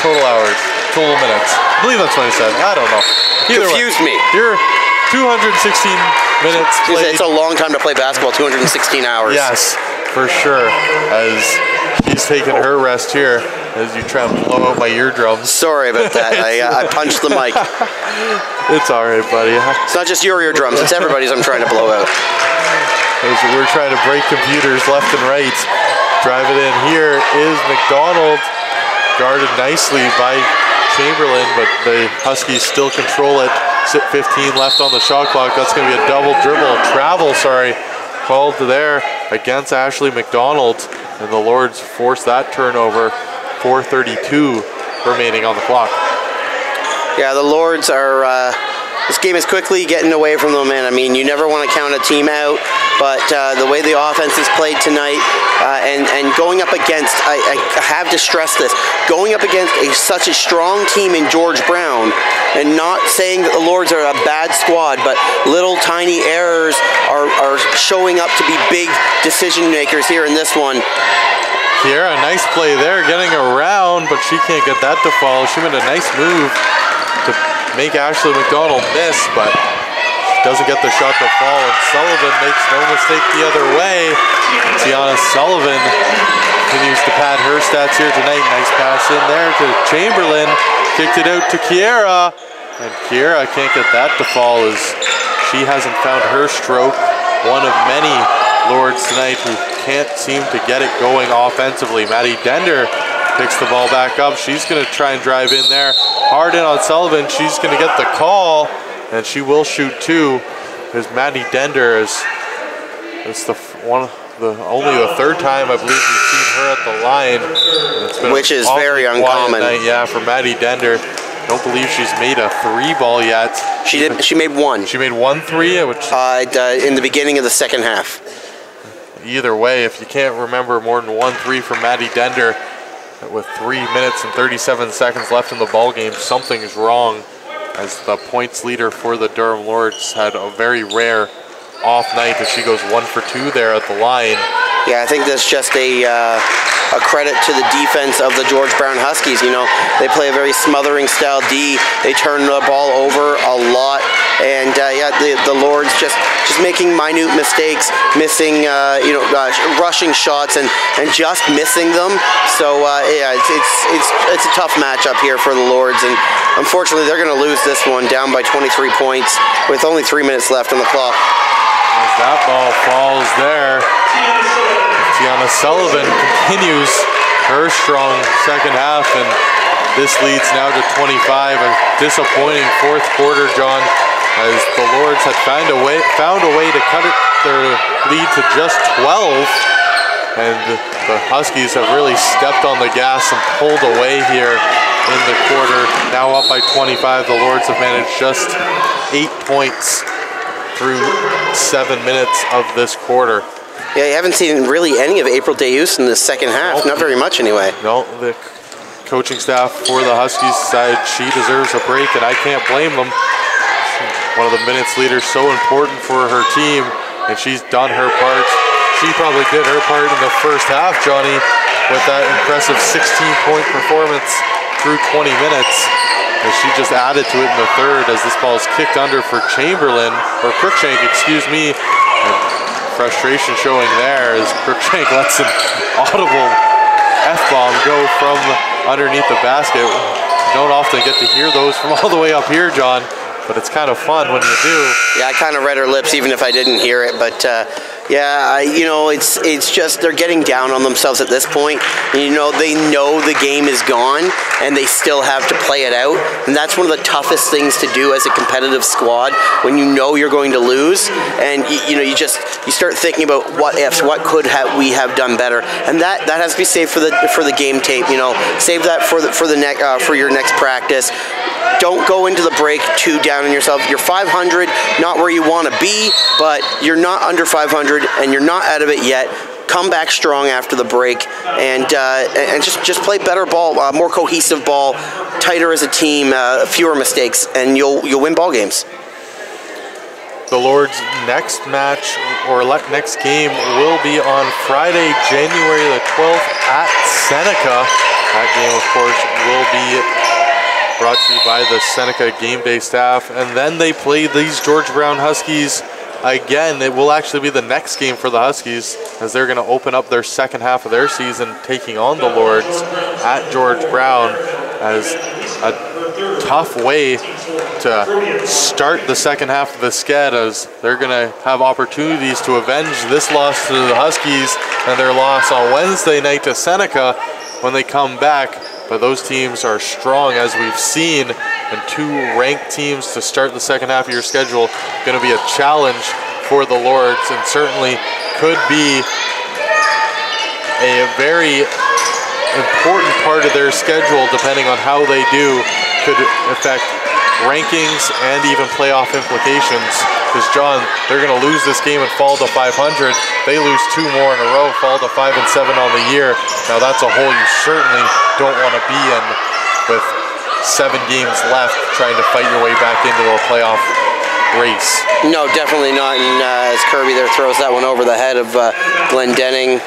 total hours, total minutes. I believe that's what I said. I don't know. Confused me. You're 216 minutes played. It's a long time to play basketball. 216 hours. Yes, for sure. As she's taking her rest here, as you try and blow out my eardrums. Sorry about that. I punched the mic. It's all right, buddy. It's not just your eardrums. It's everybody's I'm trying to blow out. As we're trying to break computers left and right. Drive it in. Here is McDonald, guarded nicely by Chamberlain, but the Huskies still control it. 15 left on the shot clock. That's going to be a double dribble, called there against Ashley McDonald, and the Lords force that turnover. 4:32 remaining on the clock. Yeah, the Lords are, this game is quickly getting away from them, and I mean, you never want to count a team out, but the way the offense is played tonight, and going up against, I have to stress this, going up against such a strong team in George Brown, and not saying that the Lords are a bad squad, but little tiny errors are showing up to be big decision makers here in this one. Kiera, nice play there, getting around, but she can't get that to fall. She made a nice move to make Ashley McDonald miss, but she doesn't get the shot to fall, and Sullivan makes no mistake the other way. Tiana Sullivan continues to pad her stats here tonight. Nice pass in there to Chamberlain, kicked it out to Kiera, and Kiera can't get that to fall as she hasn't found her stroke. One of many Lords tonight who can't seem to get it going offensively. Maddie Dender picks the ball back up. She's going to try and drive in there. Hard in on Sullivan. She's going to get the call, and she will shoot two. There's Maddie Dender. It's only the third time I believe we've seen her at the line. Which is very uncommon. Night, yeah, for Maddie Dender. Don't believe she's made a three ball yet. She did. She made one. She made 1 3, which in the beginning of the second half. Either way, if you can't remember more than 1 3 from Maddie Dender with 3 minutes and 37 seconds left in the ball game, something is wrong. As the points leader for the Durham Lords had a very rare off night as she goes 1 for 2 there at the line. Yeah, I think that's just a credit to the defense of the George Brown Huskies. You know, they play a very smothering style D. They turn the ball over a lot, and yeah, the Lords just making minute mistakes, missing, rushing shots and just missing them. So yeah, it's a tough matchup here for the Lords, and unfortunately, they're going to lose this one down by 23 points with only 3 minutes left on the clock. As that ball falls there, Tiana Sullivan continues her strong second half, and this leads now to 25. A disappointing fourth quarter, John, as the Lords had found a way to cut their lead to just 12, and the Huskies have really stepped on the gas and pulled away here in the quarter. Now up by 25, the Lords have managed just 8 points through 7 minutes of this quarter. Yeah, you haven't seen really any of April Deus in the second half. Nope. Not very much, anyway. No, the coaching staff for the Huskies decided she deserves a break, and I can't blame them. One of the minutes leaders, so important for her team, and she's done her part. She probably did her part in the first half, Johnny, with that impressive 16-point performance through 20 minutes. And she just added to it in the third as this ball is kicked under for Chamberlain, or Cruikshank, excuse me. And frustration showing there as Cruikshank lets an audible F-bomb go from underneath the basket. You don't often get to hear those from all the way up here, John, but it's kind of fun when you do. Yeah, I kind of read her lips even if I didn't hear it, but Yeah, it's just they're getting down on themselves at this point. They know the game is gone, and they still have to play it out. And that's one of the toughest things to do as a competitive squad when you know you're going to lose, and you start thinking about what ifs, what could we have done better, and that has to be saved for the game tape. Save that for your next practice. Don't go into the break too down on yourself. You're 500, not where you want to be, but you're not under 500, and you're not out of it yet. Come back strong after the break, and just play better ball, more cohesive ball, tighter as a team, fewer mistakes, and you'll win ball games. The Lord's next match or next game will be on Friday, January the 12th at Seneca. That game, of course, will be brought to you by the Seneca Game Day staff. And then they play these George Brown Huskies again. It will actually be the next game for the Huskies, as they're going to open up their second half of their season taking on the Lords at George Brown, as a tough way to start the second half of the sked, as they're going to have opportunities to avenge this loss to the Huskies and their loss on Wednesday night to Seneca when they come back. But those teams are strong, as we've seen, and two ranked teams to start the second half of your schedule going to be a challenge for the Lords, and certainly could be a very important part of their schedule, depending on how they do, could affect rankings and even playoff implications. Because, John, they're going to lose this game and fall to 500. They lose two more in a row, fall to 5-7 on the year. Now that's a hole you certainly don't want to be in, with 7 games left, trying to fight your way back into a playoff race. No, definitely not. And as Kirby there throws that one over the head of Glendenning.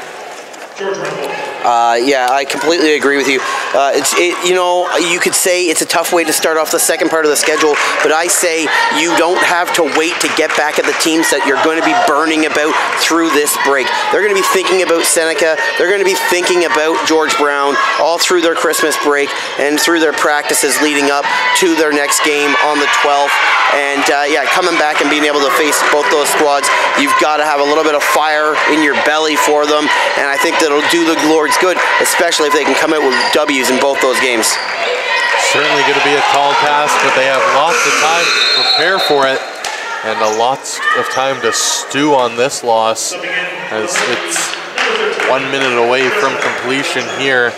Yeah, I completely agree with you. You could say it's a tough way to start off the second part of the schedule, but I say you don't have to wait to get back at the teams that you're going to be burning about through this break. They're going to be thinking about Seneca. They're going to be thinking about George Brown all through their Christmas break and through their practices leading up to their next game on the 12th. And coming back and being able to face both those squads, you've got to have a little bit of fire in your belly for them, and I think that'll do the Lords good, especially if they can come out with W's in both those games. Certainly going to be a tall task, but they have lots of time to prepare for it, and lots of time to stew on this loss, as it's 1 minute away from completion here.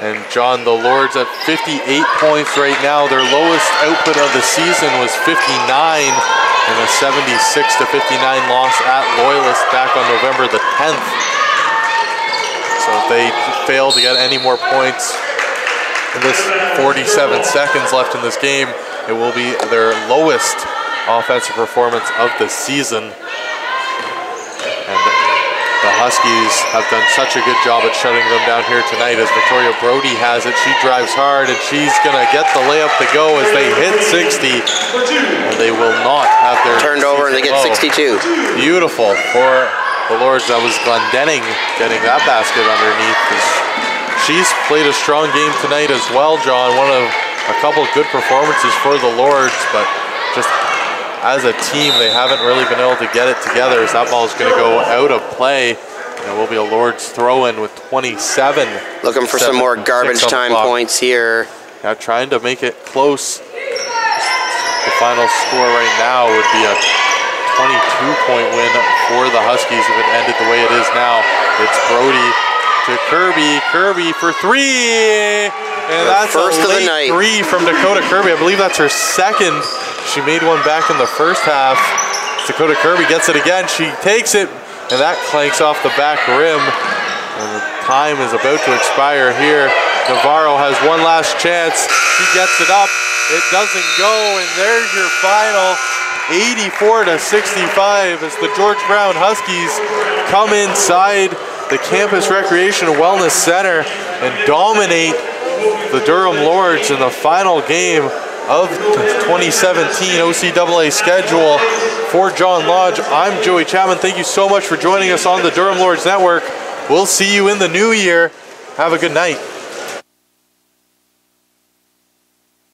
And John, the Lords at 58 points right now. Their lowest output of the season was 59 in a 76-59 loss at Loyalist back on November the 10th. So if they fail to get any more points in this 47 seconds left in this game, it will be their lowest offensive performance of the season. And the Huskies have done such a good job at shutting them down here tonight, as Victoria Brody has it. She drives hard, and she's going to get the layup to go as they hit 60. And they will not have their turned over, and they get 62. Beautiful for the Lords. That was Glendenning getting that basket underneath. She's played a strong game tonight as well, John. One of a couple of good performances for the Lords, but just as a team, they haven't really been able to get it together, as that ball is going to go out of play. And it will be a Lords throw-in with 27. Looking for some more garbage time points here. Yeah, trying to make it close. The final score right now would be a 22-point win for the Huskies if it ended the way it is now. It's Brody to Kirby. Kirby for three! And that's first a of the late night. three from Dakota Kirby. I believe that's her second. She made one back in the first half. Dakota Kirby gets it again. She takes it, and that clanks off the back rim. And the time is about to expire here. Navarro has one last chance. She gets it up. It doesn't go, and there's your final 84-65 as the George Brown Huskies come inside the Campus Recreation and Wellness Center and dominate the Durham Lords in the final game of the 2017 OCAA schedule. For John Lodge, I'm Joey Chapman. Thank you so much for joining us on the Durham Lords Network. We'll see you in the new year. Have a good night.